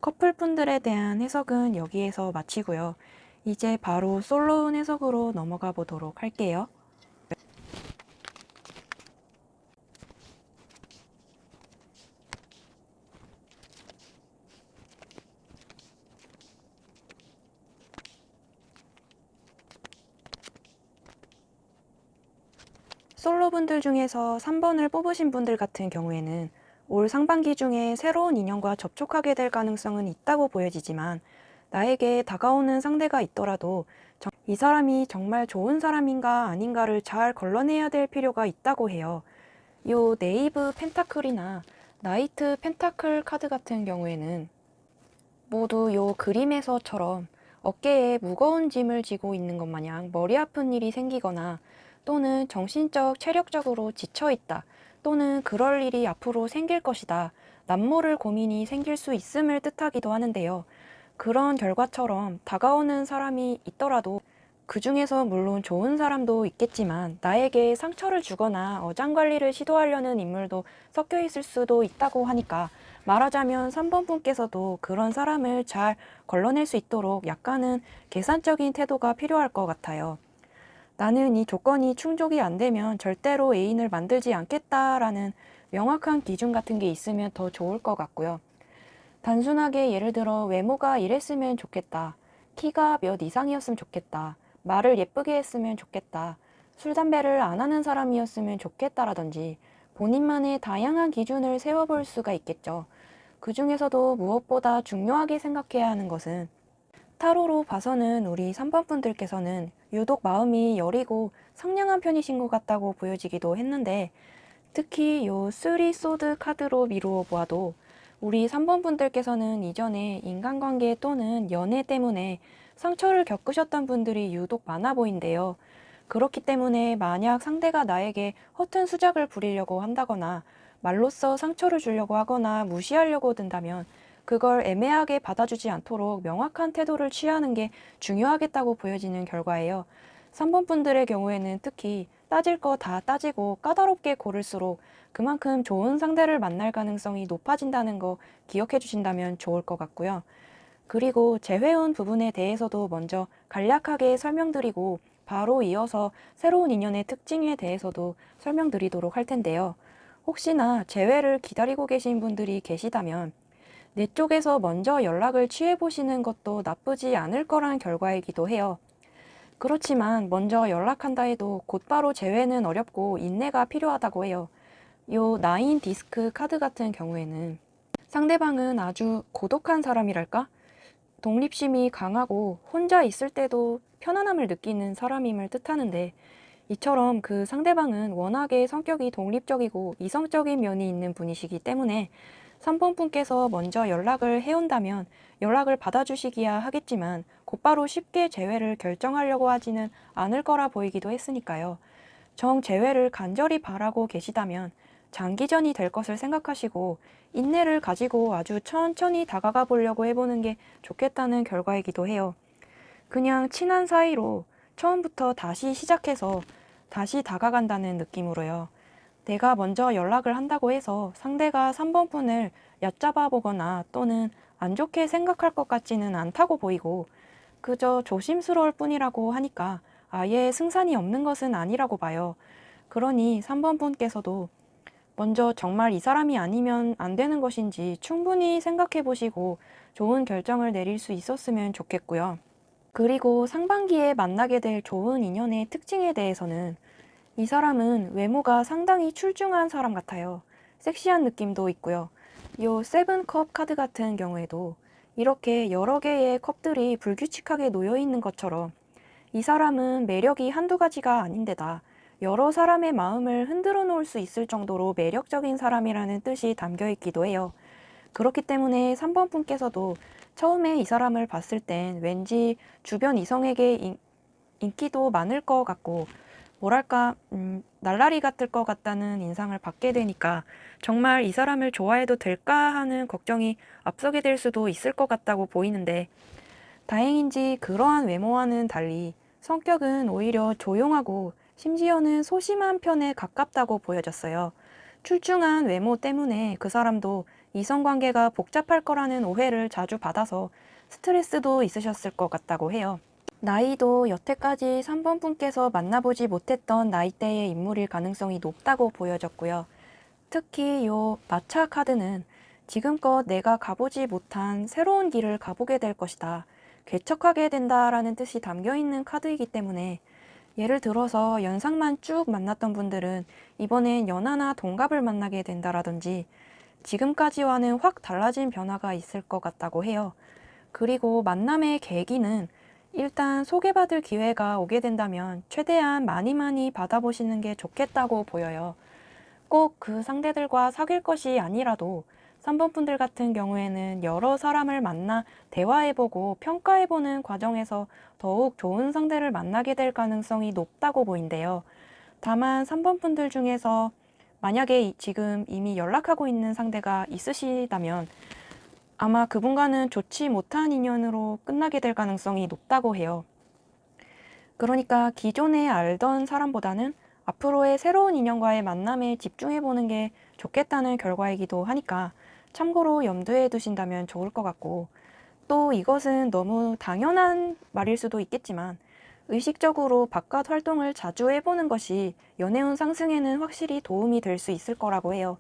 커플분들에 대한 해석은 여기에서 마치고요. 이제 바로 솔로운 해석으로 넘어가 보도록 할게요. 솔로분들 중에서 3번을 뽑으신 분들 같은 경우에는 올 상반기 중에 새로운 인연과 접촉하게 될 가능성은 있다고 보여지지만, 나에게 다가오는 상대가 있더라도 이 사람이 정말 좋은 사람인가 아닌가를 잘 걸러내야 될 필요가 있다고 해요. 요 네이브 펜타클이나 나이트 펜타클 카드 같은 경우에는 모두 요 그림에서처럼 어깨에 무거운 짐을 지고 있는 것 마냥 머리 아픈 일이 생기거나, 또는 정신적, 체력적으로 지쳐있다, 또는 그럴 일이 앞으로 생길 것이다, 남모를 고민이 생길 수 있음을 뜻하기도 하는데요. 그런 결과처럼 다가오는 사람이 있더라도 그 중에서 물론 좋은 사람도 있겠지만 나에게 상처를 주거나 어장관리를 시도하려는 인물도 섞여 있을 수도 있다고 하니까 말하자면 3번 분께서도 그런 사람을 잘 걸러낼 수 있도록 약간은 계산적인 태도가 필요할 것 같아요. 나는 이 조건이 충족이 안 되면 절대로 애인을 만들지 않겠다라는 명확한 기준 같은 게 있으면 더 좋을 것 같고요. 단순하게 예를 들어 외모가 이랬으면 좋겠다. 키가 몇 이상이었으면 좋겠다. 말을 예쁘게 했으면 좋겠다. 술, 담배를 안 하는 사람이었으면 좋겠다라든지 본인만의 다양한 기준을 세워볼 수가 있겠죠. 그 중에서도 무엇보다 중요하게 생각해야 하는 것은 타로로 봐서는 우리 3번 분들께서는 유독 마음이 여리고 상냥한 편이신 것 같다고 보여지기도 했는데 특히 요 쓰리 소드 카드로 미루어 보아도 우리 3번 분들께서는 이전에 인간관계 또는 연애 때문에 상처를 겪으셨던 분들이 유독 많아 보인대요. 그렇기 때문에 만약 상대가 나에게 허튼 수작을 부리려고 한다거나 말로써 상처를 주려고 하거나 무시하려고 든다면 그걸 애매하게 받아주지 않도록 명확한 태도를 취하는 게 중요하겠다고 보여지는 결과예요. 3번 분들의 경우에는 특히 따질 거 다 따지고 까다롭게 고를수록 그만큼 좋은 상대를 만날 가능성이 높아진다는 거 기억해 주신다면 좋을 것 같고요. 그리고 재회원 부분에 대해서도 먼저 간략하게 설명드리고 바로 이어서 새로운 인연의 특징에 대해서도 설명드리도록 할 텐데요. 혹시나 재회를 기다리고 계신 분들이 계시다면 내 쪽에서 먼저 연락을 취해보시는 것도 나쁘지 않을 거란 결과이기도 해요. 그렇지만 먼저 연락한다 해도 곧바로 재회는 어렵고 인내가 필요하다고 해요. 요 나인 디스크 카드 같은 경우에는 상대방은 아주 고독한 사람이랄까? 독립심이 강하고 혼자 있을 때도 편안함을 느끼는 사람임을 뜻하는데 이처럼 그 상대방은 워낙에 성격이 독립적이고 이성적인 면이 있는 분이시기 때문에 3번 분께서 먼저 연락을 해온다면 연락을 받아주시기야 하겠지만 곧바로 쉽게 재회를 결정하려고 하지는 않을 거라 보이기도 했으니까요. 정 재회를 간절히 바라고 계시다면 장기전이 될 것을 생각하시고 인내를 가지고 아주 천천히 다가가 보려고 해보는 게 좋겠다는 결과이기도 해요. 그냥 친한 사이로 처음부터 다시 시작해서 다시 다가간다는 느낌으로요. 내가 먼저 연락을 한다고 해서 상대가 3번 분을 얕잡아 보거나 또는 안 좋게 생각할 것 같지는 않다고 보이고 그저 조심스러울 뿐이라고 하니까 아예 승산이 없는 것은 아니라고 봐요. 그러니 3번 분께서도 먼저 정말 이 사람이 아니면 안 되는 것인지 충분히 생각해 보시고 좋은 결정을 내릴 수 있었으면 좋겠고요. 그리고 상반기에 만나게 될 좋은 인연의 특징에 대해서는 이 사람은 외모가 상당히 출중한 사람 같아요. 섹시한 느낌도 있고요. 요 세븐컵 카드 같은 경우에도 이렇게 여러 개의 컵들이 불규칙하게 놓여 있는 것처럼 이 사람은 매력이 한두 가지가 아닌데다 여러 사람의 마음을 흔들어 놓을 수 있을 정도로 매력적인 사람이라는 뜻이 담겨 있기도 해요. 그렇기 때문에 3번 분께서도 처음에 이 사람을 봤을 땐 왠지 주변 이성에게 인기도 많을 것 같고 뭐랄까 날라리 같을 것 같다는 인상을 받게 되니까 정말 이 사람을 좋아해도 될까 하는 걱정이 앞서게 될 수도 있을 것 같다고 보이는데 다행인지 그러한 외모와는 달리 성격은 오히려 조용하고 심지어는 소심한 편에 가깝다고 보여졌어요. 출중한 외모 때문에 그 사람도 이성관계가 복잡할 거라는 오해를 자주 받아서 스트레스도 있으셨을 것 같다고 해요. 나이도 여태까지 3번 분께서 만나보지 못했던 나이대의 인물일 가능성이 높다고 보여졌고요. 특히 요 마차 카드는 지금껏 내가 가보지 못한 새로운 길을 가보게 될 것이다. 개척하게 된다라는 뜻이 담겨 있는 카드이기 때문에 예를 들어서 연상만 쭉 만났던 분들은 이번엔 연하나 동갑을 만나게 된다라든지 지금까지와는 확 달라진 변화가 있을 것 같다고 해요. 그리고 만남의 계기는 일단 소개받을 기회가 오게 된다면 최대한 많이 받아보시는 게 좋겠다고 보여요. 꼭 그 상대들과 사귈 것이 아니라도 3번 분들 같은 경우에는 여러 사람을 만나 대화해보고 평가해보는 과정에서 더욱 좋은 상대를 만나게 될 가능성이 높다고 보인대요. 다만 3번 분들 중에서 만약에 지금 이미 연락하고 있는 상대가 있으시다면 아마 그분과는 좋지 못한 인연으로 끝나게 될 가능성이 높다고 해요. 그러니까 기존에 알던 사람보다는 앞으로의 새로운 인연과의 만남에 집중해보는 게 좋겠다는 결과이기도 하니까 참고로 염두에 두신다면 좋을 것 같고, 또 이것은 너무 당연한 말일 수도 있겠지만 의식적으로 바깥 활동을 자주 해보는 것이 연애운 상승에는 확실히 도움이 될 수 있을 거라고 해요.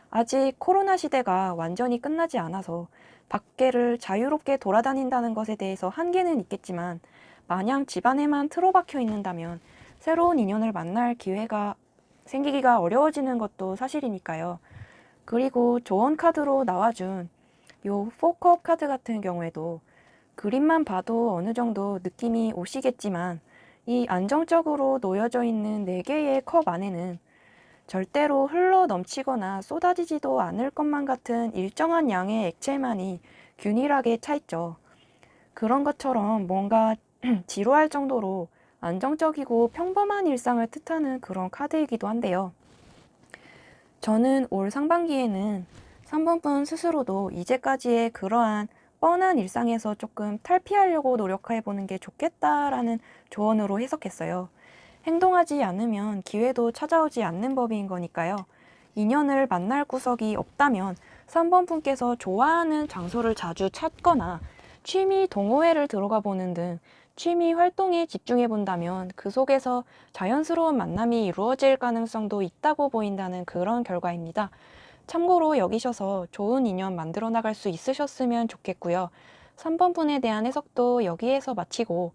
아직 코로나 시대가 완전히 끝나지 않아서 밖에를 자유롭게 돌아다닌다는 것에 대해서 한계는 있겠지만 마냥 집안에만 틀어박혀 있는다면 새로운 인연을 만날 기회가 생기기가 어려워지는 것도 사실이니까요. 그리고 조언 카드로 나와준 요 포컵 카드 같은 경우에도 그림만 봐도 어느 정도 느낌이 오시겠지만 이 안정적으로 놓여져 있는 4개의 컵 안에는 절대로 흘러 넘치거나 쏟아지지도 않을 것만 같은 일정한 양의 액체만이 균일하게 차 있죠. 그런 것처럼 뭔가 지루할 정도로 안정적이고 평범한 일상을 뜻하는 그런 카드이기도 한데요. 저는 올 상반기에는 3번분 스스로도 이제까지의 그러한 뻔한 일상에서 조금 탈피하려고 노력해보는 게 좋겠다라는 조언으로 해석했어요. 행동하지 않으면 기회도 찾아오지 않는 법인 거니까요. 인연을 만날 구석이 없다면 3번 분께서 좋아하는 장소를 자주 찾거나 취미 동호회를 들어가 보는 등 취미 활동에 집중해 본다면 그 속에서 자연스러운 만남이 이루어질 가능성도 있다고 보인다는 그런 결과입니다. 참고로 여기셔서 좋은 인연 만들어 나갈 수 있으셨으면 좋겠고요. 3번 분에 대한 해석도 여기에서 마치고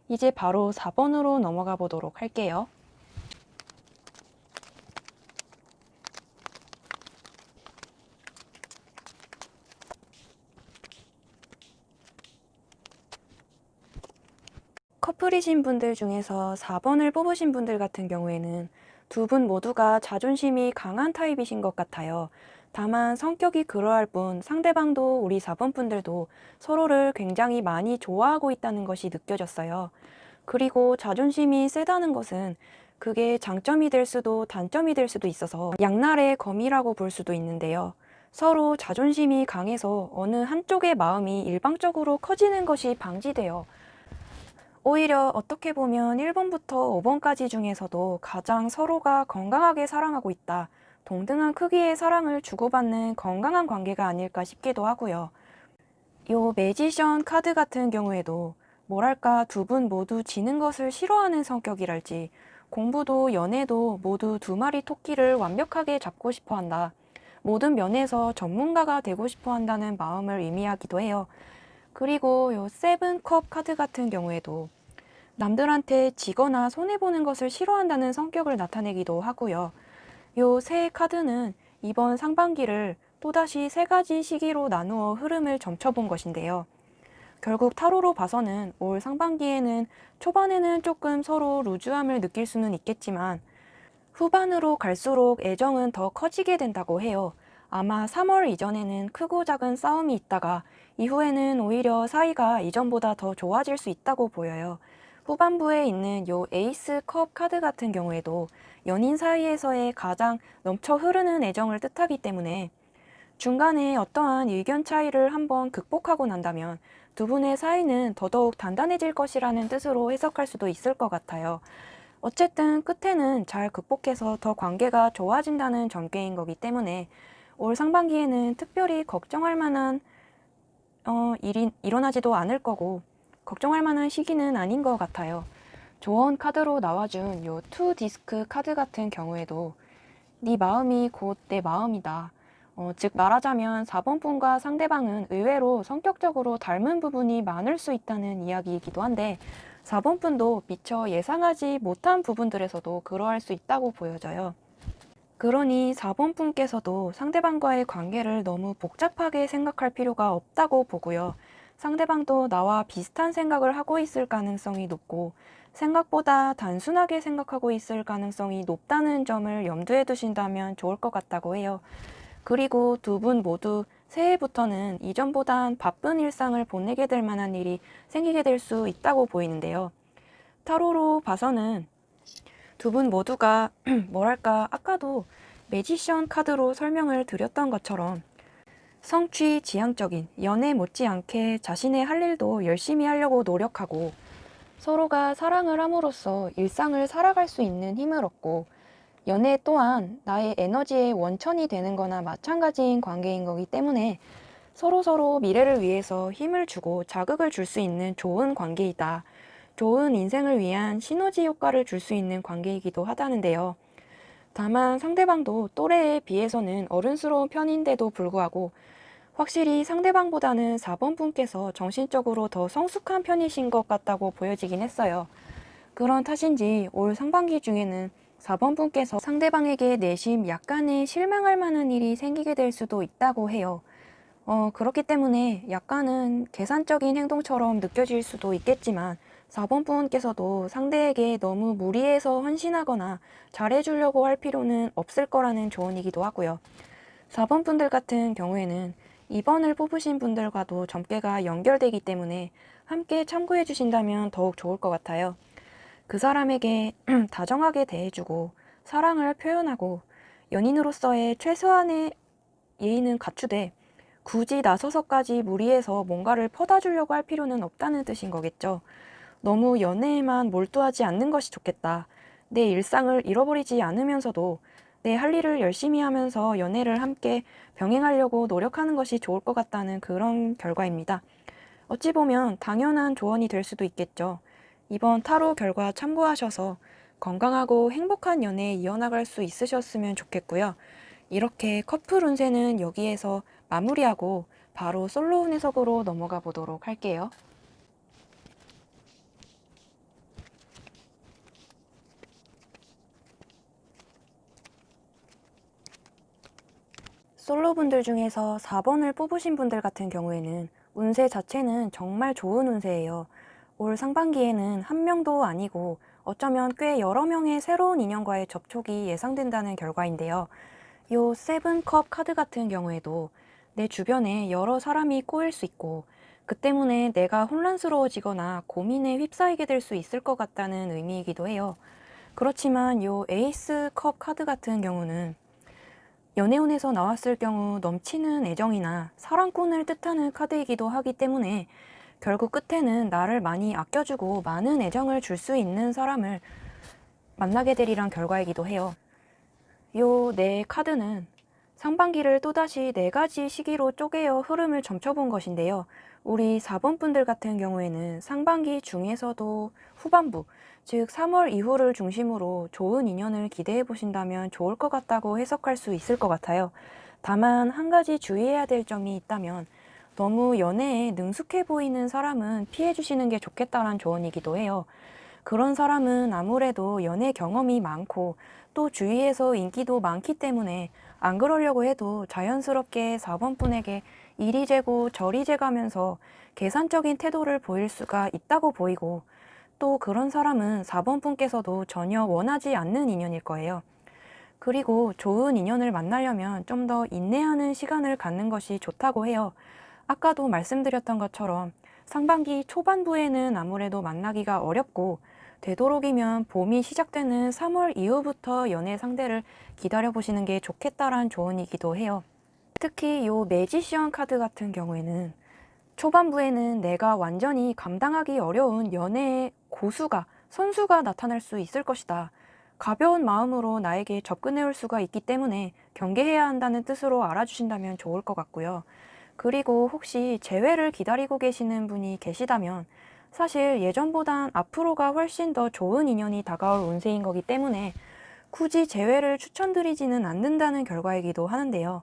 이제 바로 4번으로 넘어가 보도록 할게요. 커플이신 분들 중에서 4번을 뽑으신 분들 같은 경우에는 두 분 모두가 자존심이 강한 타입이신 것 같아요. 다만 성격이 그러할 뿐 상대방도 우리 4번 분들도 서로를 굉장히 많이 좋아하고 있다는 것이 느껴졌어요. 그리고 자존심이 세다는 것은 그게 장점이 될 수도 단점이 될 수도 있어서 양날의 검이라고 볼 수도 있는데요. 서로 자존심이 강해서 어느 한쪽의 마음이 일방적으로 커지는 것이 방지돼요. 오히려 어떻게 보면 1번부터 5번까지 중에서도 가장 서로가 건강하게 사랑하고 있다. 동등한 크기의 사랑을 주고받는 건강한 관계가 아닐까 싶기도 하고요. 요 매지션 카드 같은 경우에도 뭐랄까 두 분 모두 지는 것을 싫어하는 성격이랄지 공부도 연애도 모두 두 마리 토끼를 완벽하게 잡고 싶어 한다. 모든 면에서 전문가가 되고 싶어 한다는 마음을 의미하기도 해요. 그리고 요 세븐컵 카드 같은 경우에도 남들한테 지거나 손해보는 것을 싫어한다는 성격을 나타내기도 하고요. 요 세 카드는 이번 상반기를 또다시 3가지 시기로 나누어 흐름을 점쳐본 것인데요. 결국 타로로 봐서는 올 상반기에는 초반에는 조금 서로 루즈함을 느낄 수는 있겠지만 후반으로 갈수록 애정은 더 커지게 된다고 해요. 아마 3월 이전에는 크고 작은 싸움이 있다가 이후에는 오히려 사이가 이전보다 더 좋아질 수 있다고 보여요. 후반부에 있는 요 에이스 컵 카드 같은 경우에도 연인 사이에서의 가장 넘쳐 흐르는 애정을 뜻하기 때문에 중간에 어떠한 의견 차이를 한번 극복하고 난다면 두 분의 사이는 더더욱 단단해질 것이라는 뜻으로 해석할 수도 있을 것 같아요. 어쨌든 끝에는 잘 극복해서 더 관계가 좋아진다는 전개인 거기 때문에 올 상반기에는 특별히 걱정할 만한 일이 일어나지도 않을 거고 걱정할 만한 시기는 아닌 것 같아요. 조언 카드로 나와준 요 투 디스크 카드 같은 경우에도 네 마음이 곧 내 마음이다. 즉 말하자면 4번 분과 상대방은 의외로 성격적으로 닮은 부분이 많을 수 있다는 이야기이기도 한데 4번 분도 미처 예상하지 못한 부분들에서도 그러할 수 있다고 보여져요. 그러니 4번 분께서도 상대방과의 관계를 너무 복잡하게 생각할 필요가 없다고 보고요. 상대방도 나와 비슷한 생각을 하고 있을 가능성이 높고 생각보다 단순하게 생각하고 있을 가능성이 높다는 점을 염두에 두신다면 좋을 것 같다고 해요. 그리고 두 분 모두 새해부터는 이전보단 바쁜 일상을 보내게 될 만한 일이 생기게 될 수 있다고 보이는데요. 타로로 봐서는 두 분 모두가 뭐랄까 아까도 매지션 카드로 설명을 드렸던 것처럼 성취 지향적인 연애 못지않게 자신의 할 일도 열심히 하려고 노력하고 서로가 사랑을 함으로써 일상을 살아갈 수 있는 힘을 얻고 연애 또한 나의 에너지의 원천이 되는 거나 마찬가지인 관계인 거기 때문에 서로서로 미래를 위해서 힘을 주고 자극을 줄 수 있는 좋은 관계이다. 좋은 인생을 위한 시너지 효과를 줄 수 있는 관계이기도 하다는데요. 다만 상대방도 또래에 비해서는 어른스러운 편인데도 불구하고 확실히 상대방보다는 4번 분께서 정신적으로 더 성숙한 편이신 것 같다고 보여지긴 했어요. 그런 탓인지 올 상반기 중에는 4번 분께서 상대방에게 내심 약간의 실망할 만한 일이 생기게 될 수도 있다고 해요. 그렇기 때문에 약간은 계산적인 행동처럼 느껴질 수도 있겠지만 4번 분께서도 상대에게 너무 무리해서 헌신하거나 잘해주려고 할 필요는 없을 거라는 조언이기도 하고요. 4번 분들 같은 경우에는 2번을 뽑으신 분들과도 점괘가 연결되기 때문에 함께 참고해 주신다면 더욱 좋을 것 같아요. 그 사람에게 다정하게 대해주고 사랑을 표현하고 연인으로서의 최소한의 예의는 갖추되 굳이 나서서까지 무리해서 뭔가를 퍼다 주려고 할 필요는 없다는 뜻인 거겠죠. 너무 연애에만 몰두하지 않는 것이 좋겠다. 내 일상을 잃어버리지 않으면서도 내 할 일을 열심히 하면서 연애를 함께 병행하려고 노력하는 것이 좋을 것 같다는 그런 결과입니다. 어찌 보면 당연한 조언이 될 수도 있겠죠. 이번 타로 결과 참고하셔서 건강하고 행복한 연애 이어나갈 수 있으셨으면 좋겠고요. 이렇게 커플 운세는 여기에서 마무리하고 바로 솔로운 해석으로 넘어가 보도록 할게요. 솔로분들 중에서 4번을 뽑으신 분들 같은 경우에는 운세 자체는 정말 좋은 운세예요. 올 상반기에는 한 명도 아니고 어쩌면 꽤 여러 명의 새로운 인연과의 접촉이 예상된다는 결과인데요. 요 세븐컵 카드 같은 경우에도 내 주변에 여러 사람이 꼬일 수 있고 그 때문에 내가 혼란스러워지거나 고민에 휩싸이게 될 수 있을 것 같다는 의미이기도 해요. 그렇지만 요 에이스 컵 카드 같은 경우는 연애운에서 나왔을 경우 넘치는 애정이나 사랑꾼을 뜻하는 카드이기도 하기 때문에 결국 끝에는 나를 많이 아껴주고 많은 애정을 줄 수 있는 사람을 만나게 되리란 결과이기도 해요. 요 네 카드는 상반기를 또다시 네 가지 시기로 쪼개어 흐름을 점쳐본 것인데요. 우리 4번 분들 같은 경우에는 상반기 중에서도 후반부, 즉 3월 이후를 중심으로 좋은 인연을 기대해 보신다면 좋을 것 같다고 해석할 수 있을 것 같아요. 다만 한 가지 주의해야 될 점이 있다면 너무 연애에 능숙해 보이는 사람은 피해 주시는 게 좋겠다란 조언이기도 해요. 그런 사람은 아무래도 연애 경험이 많고 또 주위에서 인기도 많기 때문에 안 그러려고 해도 자연스럽게 4번 분에게 이리 재고 저리 재가면서 계산적인 태도를 보일 수가 있다고 보이고 또 그런 사람은 4번 분께서도 전혀 원하지 않는 인연일 거예요. 그리고 좋은 인연을 만나려면 좀 더 인내하는 시간을 갖는 것이 좋다고 해요. 아까도 말씀드렸던 것처럼 상반기 초반부에는 아무래도 만나기가 어렵고 되도록이면 봄이 시작되는 3월 이후부터 연애 상대를 기다려보시는 게 좋겠다란 조언이기도 해요. 특히 요 매지션 카드 같은 경우에는 초반부에는 내가 완전히 감당하기 어려운 연애의 고수가, 선수가 나타날 수 있을 것이다. 가벼운 마음으로 나에게 접근해 올 수가 있기 때문에 경계해야 한다는 뜻으로 알아주신다면 좋을 것 같고요. 그리고 혹시 재회를 기다리고 계시는 분이 계시다면 사실 예전보단 앞으로가 훨씬 더 좋은 인연이 다가올 운세인 거기 때문에 굳이 재회를 추천드리지는 않는다는 결과이기도 하는데요.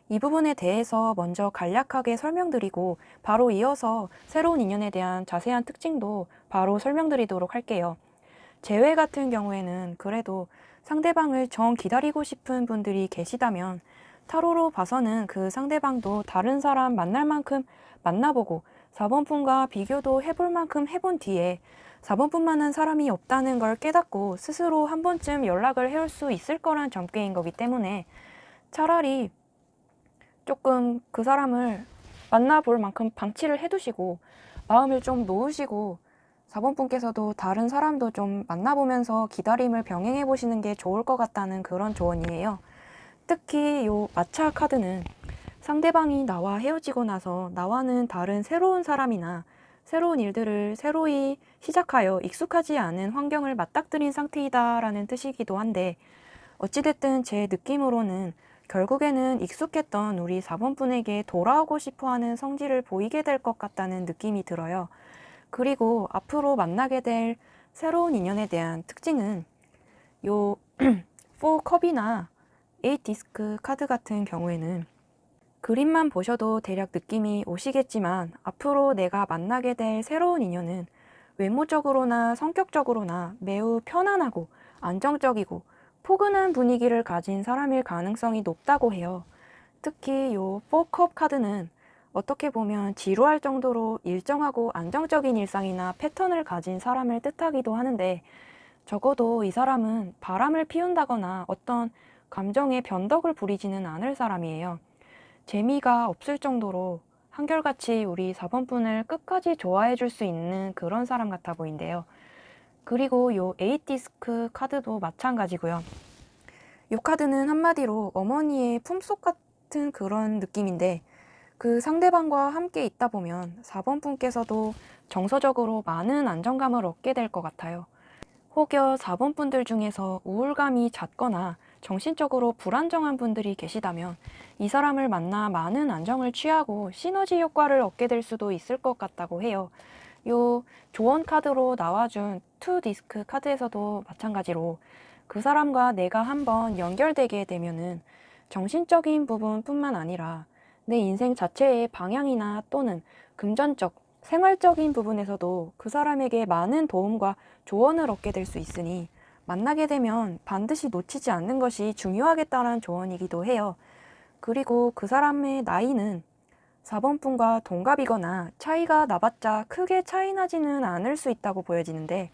이 부분에 대해서 먼저 간략하게 설명드리고 바로 이어서 새로운 인연에 대한 자세한 특징도 바로 설명드리도록 할게요. 재회 같은 경우에는 그래도 상대방을 정 기다리고 싶은 분들이 계시다면 타로로 봐서는 그 상대방도 다른 사람 만날 만큼 만나보고 4번분과 비교도 해볼 만큼 해본 뒤에 4번분만한 사람이 없다는 걸 깨닫고 스스로 한 번쯤 연락을 해올 수 있을 거란 점괘인 거기 때문에 차라리 조금 그 사람을 만나볼 만큼 방치를 해두시고 마음을 좀 놓으시고 4번분께서도 다른 사람도 좀 만나보면서 기다림을 병행해 보시는 게 좋을 것 같다는 그런 조언이에요. 특히 요 마차 카드는 상대방이 나와 헤어지고 나서 나와는 다른 새로운 사람이나 새로운 일들을 새로이 시작하여 익숙하지 않은 환경을 맞닥뜨린 상태이다라는 뜻이기도 한데 어찌됐든 제 느낌으로는 결국에는 익숙했던 우리 4번 분에게 돌아오고 싶어 하는 성질을 보이게 될 것 같다는 느낌이 들어요. 그리고 앞으로 만나게 될 새로운 인연에 대한 특징은 요 4컵이나 8 디스크 카드 같은 경우에는 그림만 보셔도 대략 느낌이 오시겠지만 앞으로 내가 만나게 될 새로운 인연은 외모적으로나 성격적으로나 매우 편안하고 안정적이고 포근한 분위기를 가진 사람일 가능성이 높다고 해요. 특히 요 4컵 카드는 어떻게 보면 지루할 정도로 일정하고 안정적인 일상이나 패턴을 가진 사람을 뜻하기도 하는데 적어도 이 사람은 바람을 피운다거나 어떤 감정의 변덕을 부리지는 않을 사람이에요. 재미가 없을 정도로 한결같이 우리 4번 분을 끝까지 좋아해 줄 수 있는 그런 사람 같아 보인대요. 그리고 요 8 디스크 카드도 마찬가지고요. 요 카드는 한마디로 어머니의 품속 같은 그런 느낌인데 그 상대방과 함께 있다 보면 4번 분께서도 정서적으로 많은 안정감을 얻게 될 것 같아요. 혹여 4번 분들 중에서 우울감이 잦거나 정신적으로 불안정한 분들이 계시다면 이 사람을 만나 많은 안정을 취하고 시너지 효과를 얻게 될 수도 있을 것 같다고 해요. 요 조언 카드로 나와준 2 디스크 카드에서도 마찬가지로 그 사람과 내가 한번 연결되게 되면은 정신적인 부분뿐만 아니라 내 인생 자체의 방향이나 또는 금전적, 생활적인 부분에서도 그 사람에게 많은 도움과 조언을 얻게 될 수 있으니 만나게 되면 반드시 놓치지 않는 것이 중요하겠다는 조언이기도 해요. 그리고 그 사람의 나이는 4번 분과 동갑이거나 차이가 나봤자 크게 차이 나지는 않을 수 있다고 보여지는데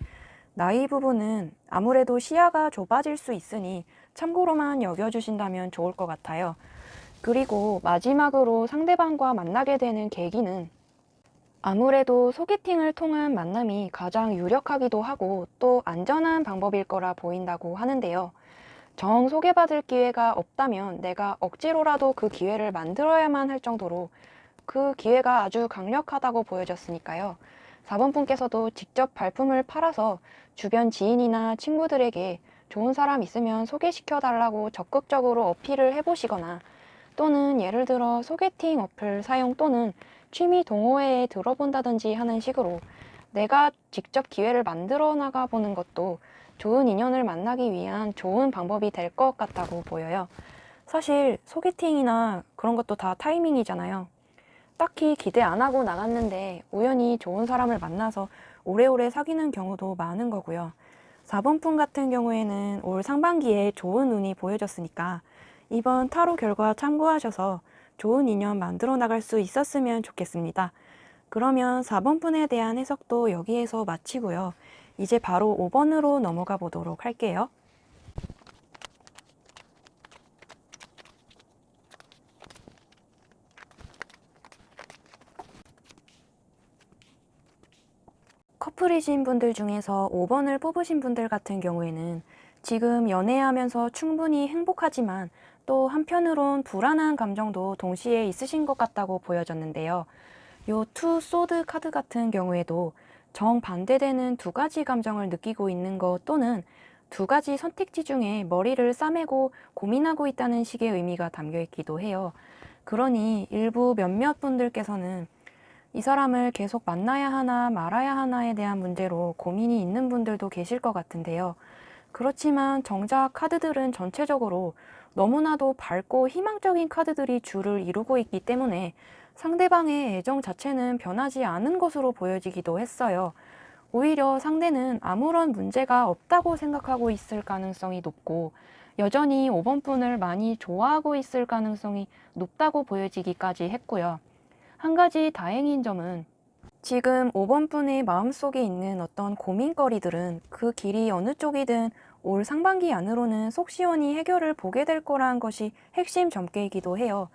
나이 부분은 아무래도 시야가 좁아질 수 있으니 참고로만 여겨주신다면 좋을 것 같아요. 그리고 마지막으로 상대방과 만나게 되는 계기는 아무래도 소개팅을 통한 만남이 가장 유력하기도 하고 또 안전한 방법일 거라 보인다고 하는데요. 정 소개받을 기회가 없다면 내가 억지로라도 그 기회를 만들어야만 할 정도로 그 기회가 아주 강력하다고 보여졌으니까요. 4번 분께서도 직접 발품을 팔아서 주변 지인이나 친구들에게 좋은 사람 있으면 소개시켜 달라고 적극적으로 어필을 해보시거나 또는 예를 들어 소개팅 어플 사용 또는 취미 동호회에 들어본다든지 하는 식으로 내가 직접 기회를 만들어 나가 보는 것도 좋은 인연을 만나기 위한 좋은 방법이 될 것 같다고 보여요. 사실 소개팅이나 그런 것도 다 타이밍이잖아요. 딱히 기대 안 하고 나갔는데 우연히 좋은 사람을 만나서 오래오래 사귀는 경우도 많은 거고요. 4번 품 같은 경우에는 올 상반기에 좋은 운이 보여졌으니까 이번 타로 결과 참고하셔서 좋은 인연 만들어 나갈 수 있었으면 좋겠습니다. 그러면 4번 분에 대한 해석도 여기에서 마치고요. 이제 바로 5번으로 넘어가 보도록 할게요. 커플이신 분들 중에서 5번을 뽑으신 분들 같은 경우에는 지금 연애하면서 충분히 행복하지만 또 한편으론 불안한 감정도 동시에 있으신 것 같다고 보여졌는데요. 요 투 소드 카드 같은 경우에도 정반대되는 두 가지 감정을 느끼고 있는 것 또는 두 가지 선택지 중에 머리를 싸매고 고민하고 있다는 식의 의미가 담겨 있기도 해요. 그러니 일부 몇몇 분들께서는 이 사람을 계속 만나야 하나 말아야 하나에 대한 문제로 고민이 있는 분들도 계실 것 같은데요. 그렇지만 정작 카드들은 전체적으로 너무나도 밝고 희망적인 카드들이 주를 이루고 있기 때문에 상대방의 애정 자체는 변하지 않은 것으로 보여지기도 했어요. 오히려 상대는 아무런 문제가 없다고 생각하고 있을 가능성이 높고 여전히 5번 분을 많이 좋아하고 있을 가능성이 높다고 보여지기까지 했고요. 한 가지 다행인 점은 지금 5번 분의 마음속에 있는 어떤 고민거리들은 그 길이 어느 쪽이든 올 상반기 안으로는 속 시원히 해결을 보게 될 거라는 것이 핵심 점괘이기도 해요.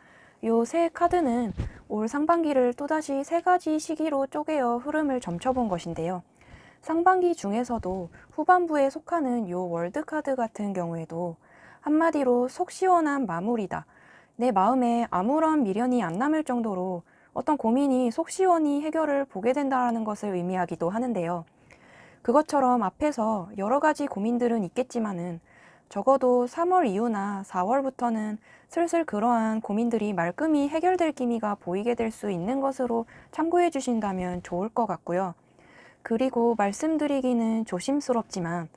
요 세 카드는 올 상반기를 또다시 세 가지 시기로 쪼개어 흐름을 점쳐본 것인데요. 상반기 중에서도 후반부에 속하는 요 월드 카드 같은 경우에도 한마디로 속 시원한 마무리다. 내 마음에 아무런 미련이 안 남을 정도로 어떤 고민이 속 시원히 해결을 보게 된다는 것을 의미하기도 하는데요. 그것처럼 앞에서 여러 가지 고민들은 있겠지만은 적어도 3월 이후나 4월부터는 슬슬 그러한 고민들이 말끔히 해결될 기미가 보이게 될 수 있는 것으로 참고해 주신다면 좋을 것 같고요. 그리고 말씀드리기는 조심스럽지만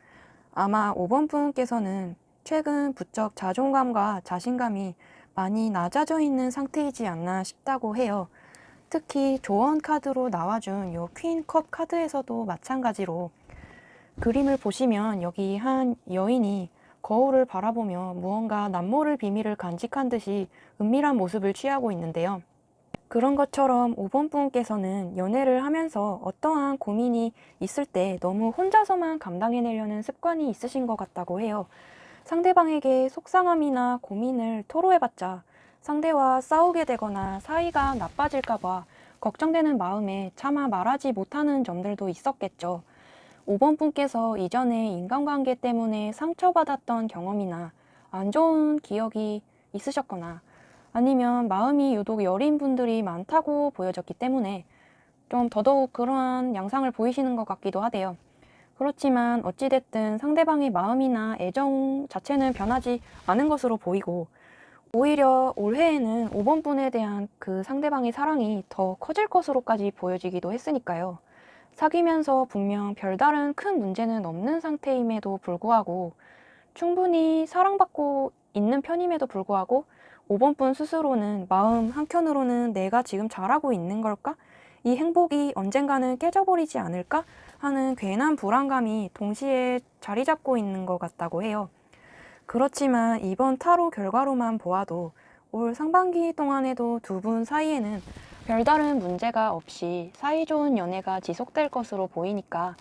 아마 5번 분께서는 최근 부쩍 자존감과 자신감이 많이 낮아져 있는 상태이지 않나 싶다고 해요. 특히 조언 카드로 나와준 요 퀸컵 카드에서도 마찬가지로 그림을 보시면 여기 한 여인이 거울을 바라보며 무언가 남모를 비밀을 간직한 듯이 은밀한 모습을 취하고 있는데요. 그런 것처럼 5번 분께서는 연애를 하면서 어떠한 고민이 있을 때 너무 혼자서만 감당해내려는 습관이 있으신 것 같다고 해요. 상대방에게 속상함이나 고민을 토로해봤자 상대와 싸우게 되거나 사이가 나빠질까봐 걱정되는 마음에 차마 말하지 못하는 점들도 있었겠죠. 5번 분께서 이전에 인간관계 때문에 상처받았던 경험이나 안 좋은 기억이 있으셨거나 아니면 마음이 유독 여린 분들이 많다고 보여졌기 때문에 좀 더더욱 그러한 양상을 보이시는 것 같기도 하대요. 그렇지만 어찌됐든 상대방의 마음이나 애정 자체는 변하지 않은 것으로 보이고 오히려 올해에는 5번 분에 대한 그 상대방의 사랑이 더 커질 것으로까지 보여지기도 했으니까요. 사귀면서 분명 별다른 큰 문제는 없는 상태임에도 불구하고 충분히 사랑받고 있는 편임에도 불구하고 5번 분 스스로는 마음 한켠으로는 내가 지금 잘하고 있는 걸까? 이 행복이 언젠가는 깨져버리지 않을까? 하는 괜한 불안감이 동시에 자리 잡고 있는 것 같다고 해요. 그렇지만 이번 타로 결과로만 보아도 올 상반기 동안에도 두 분 사이에는 별다른 문제가 없이 사이좋은 연애가 지속될 것으로 보이니까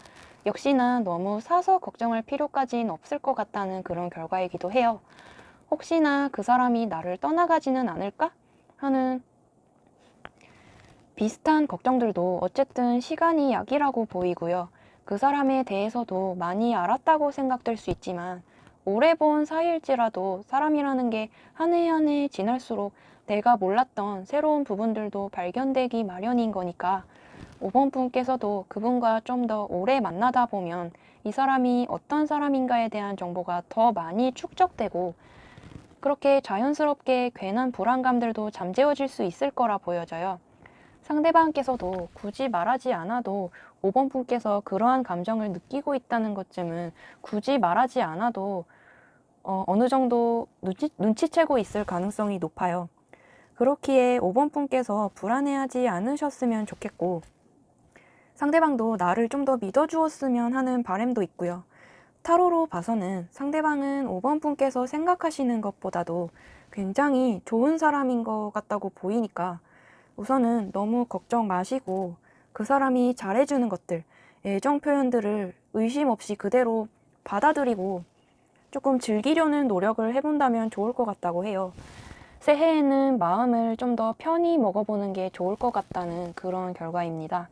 역시나 너무 사서 걱정할 필요까지는 없을 것 같다는 그런 결과이기도 해요. 혹시나 그 사람이 나를 떠나가지는 않을까? 하는 비슷한 걱정들도 어쨌든 시간이 약이라고 보이고요. 그 사람에 대해서도 많이 알았다고 생각될 수 있지만 오래 본 사이일지라도 사람이라는 게 한 해 한 해 지날수록 내가 몰랐던 새로운 부분들도 발견되기 마련인 거니까 5번 분께서도 그분과 좀 더 오래 만나다 보면 이 사람이 어떤 사람인가에 대한 정보가 더 많이 축적되고 그렇게 자연스럽게 괜한 불안감들도 잠재워질 수 있을 거라 보여져요. 상대방께서도 굳이 말하지 않아도 5번 분께서 그러한 감정을 느끼고 있다는 것쯤은 굳이 말하지 않아도 어느 정도 눈치채고 있을 가능성이 높아요. 그렇기에 5번 분께서 불안해하지 않으셨으면 좋겠고 상대방도 나를 좀 더 믿어주었으면 하는 바람도 있고요. 타로로 봐서는 상대방은 5번 분께서 생각하시는 것보다도 굉장히 좋은 사람인 것 같다고 보이니까 우선은 너무 걱정 마시고 그 사람이 잘해주는 것들, 애정 표현들을 의심 없이 그대로 받아들이고 조금 즐기려는 노력을 해본다면 좋을 것 같다고 해요. 새해에는 마음을 좀 더 편히 먹어보는 게 좋을 것 같다는 그런 결과입니다.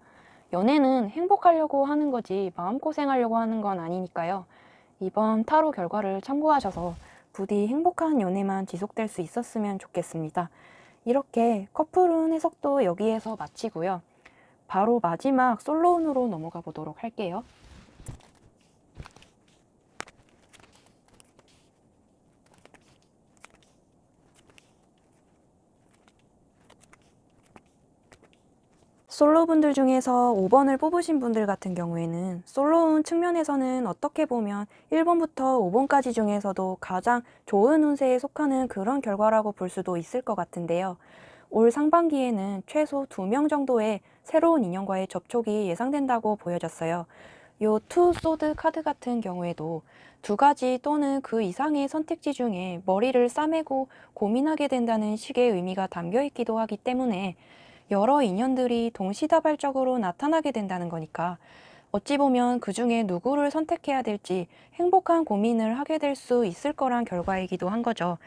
연애는 행복하려고 하는 거지 마음고생하려고 하는 건 아니니까요. 이번 타로 결과를 참고하셔서 부디 행복한 연애만 지속될 수 있었으면 좋겠습니다. 이렇게 커플운 해석도 여기에서 마치고요. 바로 마지막 솔로운으로 넘어가 보도록 할게요. 솔로분들 중에서 5번을 뽑으신 분들 같은 경우에는 솔로운 측면에서는 어떻게 보면 1번부터 5번까지 중에서도 가장 좋은 운세에 속하는 그런 결과라고 볼 수도 있을 것 같은데요. 올 상반기에는 최소 2명 정도의 새로운 인연과의 접촉이 예상된다고 보여졌어요. 요 투 소드 카드 같은 경우에도 2가지 또는 그 이상의 선택지 중에 머리를 싸매고 고민하게 된다는 식의 의미가 담겨 있기도 하기 때문에 여러 인연들이 동시다발적으로 나타나게 된다는 거니까 어찌 보면 그 중에 누구를 선택해야 될지 행복한 고민을 하게 될 수 있을 거란 결과이기도 한 거죠.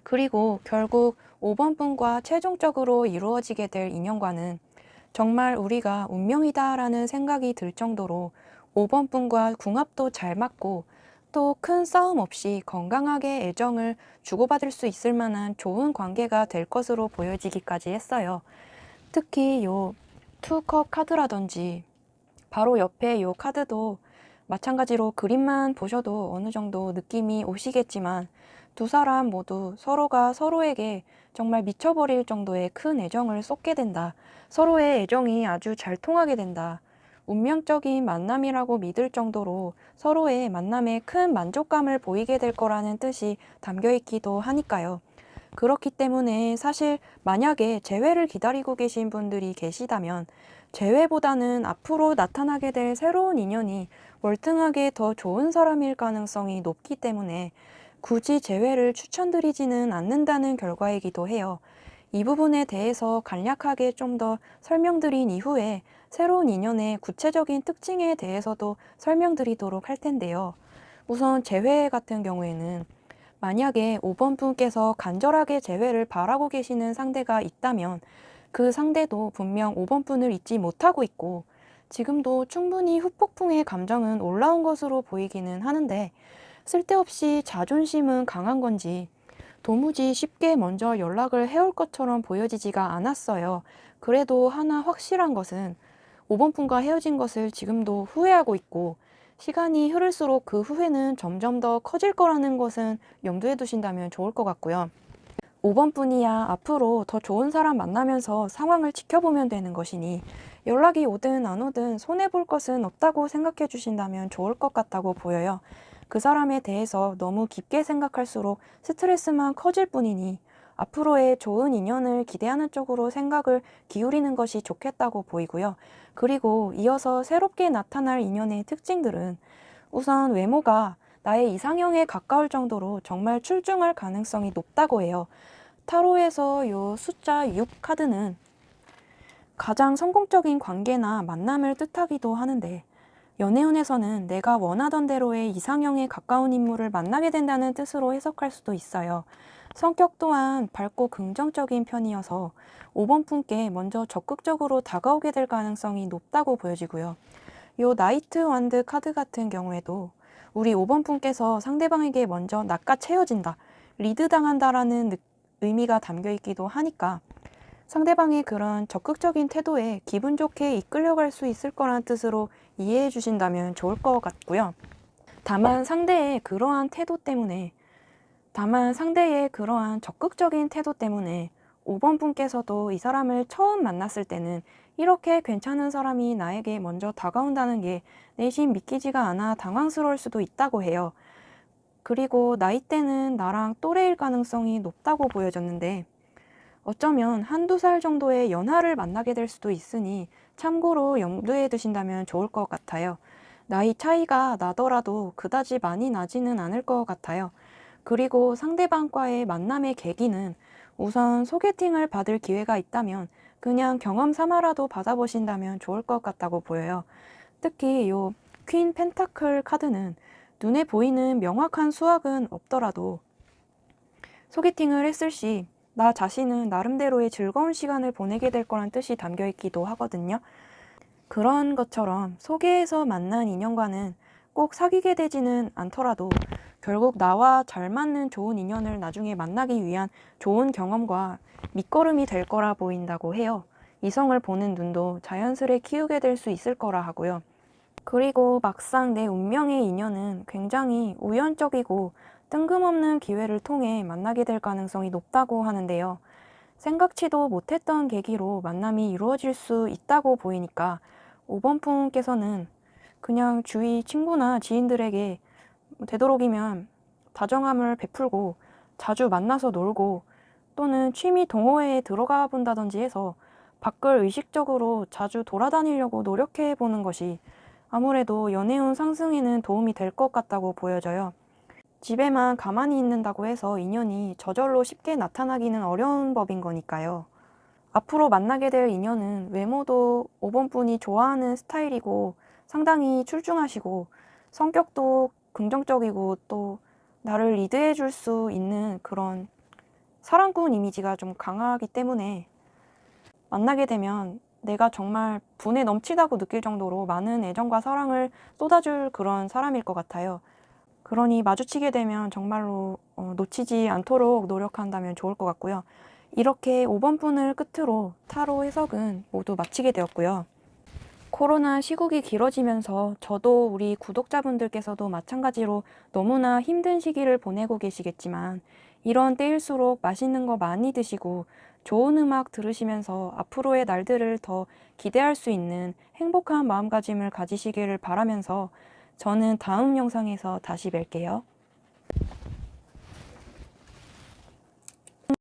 그리고 결국 5번 분과 최종적으로 이루어지게 될 인연과는 정말 우리가 운명이다라는 생각이 들 정도로 5번 분과 궁합도 잘 맞고 또 큰 싸움 없이 건강하게 애정을 주고받을 수 있을 만한 좋은 관계가 될 것으로 보여지기까지 했어요. 특히 요 투컵 카드라든지 바로 옆에 요 카드도 마찬가지로 그림만 보셔도 어느 정도 느낌이 오시겠지만 두 사람 모두 서로가 서로에게 정말 미쳐버릴 정도의 큰 애정을 쏟게 된다. 서로의 애정이 아주 잘 통하게 된다. 운명적인 만남이라고 믿을 정도로 서로의 만남에 큰 만족감을 보이게 될 거라는 뜻이 담겨 있기도 하니까요. 그렇기 때문에 사실 만약에 재회를 기다리고 계신 분들이 계시다면 재회보다는 앞으로 나타나게 될 새로운 인연이 월등하게 더 좋은 사람일 가능성이 높기 때문에 굳이 재회를 추천드리지는 않는다는 결과이기도 해요. 이 부분에 대해서 간략하게 좀 더 설명드린 이후에 새로운 인연의 구체적인 특징에 대해서도 설명드리도록 할 텐데요. 우선 재회 같은 경우에는 만약에 5번 분께서 간절하게 재회를 바라고 계시는 상대가 있다면 그 상대도 분명 5번 분을 잊지 못하고 있고 지금도 충분히 후폭풍의 감정은 올라온 것으로 보이기는 하는데 쓸데없이 자존심은 강한 건지 도무지 쉽게 먼저 연락을 해올 것처럼 보여지지가 않았어요. 그래도 하나 확실한 것은 5번 분과 헤어진 것을 지금도 후회하고 있고 시간이 흐를수록 그 후회는 점점 더 커질 거라는 것은 염두에 두신다면 좋을 것 같고요. 5번 분이야 앞으로 더 좋은 사람 만나면서 상황을 지켜보면 되는 것이니 연락이 오든 안 오든 손해볼 것은 없다고 생각해 주신다면 좋을 것 같다고 보여요. 그 사람에 대해서 너무 깊게 생각할수록 스트레스만 커질 뿐이니 앞으로의 좋은 인연을 기대하는 쪽으로 생각을 기울이는 것이 좋겠다고 보이고요. 그리고 이어서 새롭게 나타날 인연의 특징들은 우선 외모가 나의 이상형에 가까울 정도로 정말 출중할 가능성이 높다고 해요. 타로에서 요 숫자 6 카드는 가장 성공적인 관계나 만남을 뜻하기도 하는데 연애운에서는 내가 원하던 대로의 이상형에 가까운 인물을 만나게 된다는 뜻으로 해석할 수도 있어요. 성격 또한 밝고 긍정적인 편이어서 5번 분께 먼저 적극적으로 다가오게 될 가능성이 높다고 보여지고요. 요 나이트 완드 카드 같은 경우에도 우리 5번 분께서 상대방에게 먼저 낚아채워진다, 리드당한다라는 의미가 담겨 있기도 하니까 상대방의 그런 적극적인 태도에 기분 좋게 이끌려갈 수 있을 거란 뜻으로 이해해 주신다면 좋을 것 같고요. 다만 상대의 그러한 적극적인 태도 때문에 5번 분께서도 이 사람을 처음 만났을 때는 이렇게 괜찮은 사람이 나에게 먼저 다가온다는 게 내심 믿기지가 않아 당황스러울 수도 있다고 해요. 그리고 나이대는 나랑 또래일 가능성이 높다고 보여졌는데 어쩌면 한두 살 정도의 연하를 만나게 될 수도 있으니 참고로 염두에 두신다면 좋을 것 같아요. 나이 차이가 나더라도 그다지 많이 나지는 않을 것 같아요. 그리고 상대방과의 만남의 계기는 우선 소개팅을 받을 기회가 있다면 그냥 경험 삼아라도 받아보신다면 좋을 것 같다고 보여요. 특히 요 퀸 펜타클 카드는 눈에 보이는 명확한 수확은 없더라도 소개팅을 했을 시 나 자신은 나름대로의 즐거운 시간을 보내게 될 거란 뜻이 담겨 있기도 하거든요. 그런 것처럼 소개해서 만난 인연과는 꼭 사귀게 되지는 않더라도 결국 나와 잘 맞는 좋은 인연을 나중에 만나기 위한 좋은 경험과 밑거름이 될 거라 보인다고 해요. 이성을 보는 눈도 자연스레 키우게 될 수 있을 거라 하고요. 그리고 막상 내 운명의 인연은 굉장히 우연적이고 뜬금없는 기회를 통해 만나게 될 가능성이 높다고 하는데요. 생각지도 못했던 계기로 만남이 이루어질 수 있다고 보이니까 5번 분께서는 그냥 주위 친구나 지인들에게 되도록이면 다정함을 베풀고 자주 만나서 놀고 또는 취미 동호회에 들어가 본다든지 해서 밖을 의식적으로 자주 돌아다니려고 노력해 보는 것이 아무래도 연애운 상승에는 도움이 될 것 같다고 보여져요. 집에만 가만히 있는다고 해서 인연이 저절로 쉽게 나타나기는 어려운 법인 거니까요. 앞으로 만나게 될 인연은 외모도 5번 분이 좋아하는 스타일이고 상당히 출중하시고 성격도 긍정적이고 또 나를 리드해 줄 수 있는 그런 사랑꾼 이미지가 좀 강하기 때문에 만나게 되면 내가 정말 분에 넘치다고 느낄 정도로 많은 애정과 사랑을 쏟아줄 그런 사람일 것 같아요. 그러니 마주치게 되면 정말로 놓치지 않도록 노력한다면 좋을 것 같고요. 이렇게 5번 분을 끝으로 타로 해석은 모두 마치게 되었고요. 코로나 시국이 길어지면서 저도 우리 구독자분들께서도 마찬가지로 너무나 힘든 시기를 보내고 계시겠지만 이런 때일수록 맛있는 거 많이 드시고 좋은 음악 들으시면서 앞으로의 날들을 더 기대할 수 있는 행복한 마음가짐을 가지시기를 바라면서 저는 다음 영상에서 다시 뵐게요.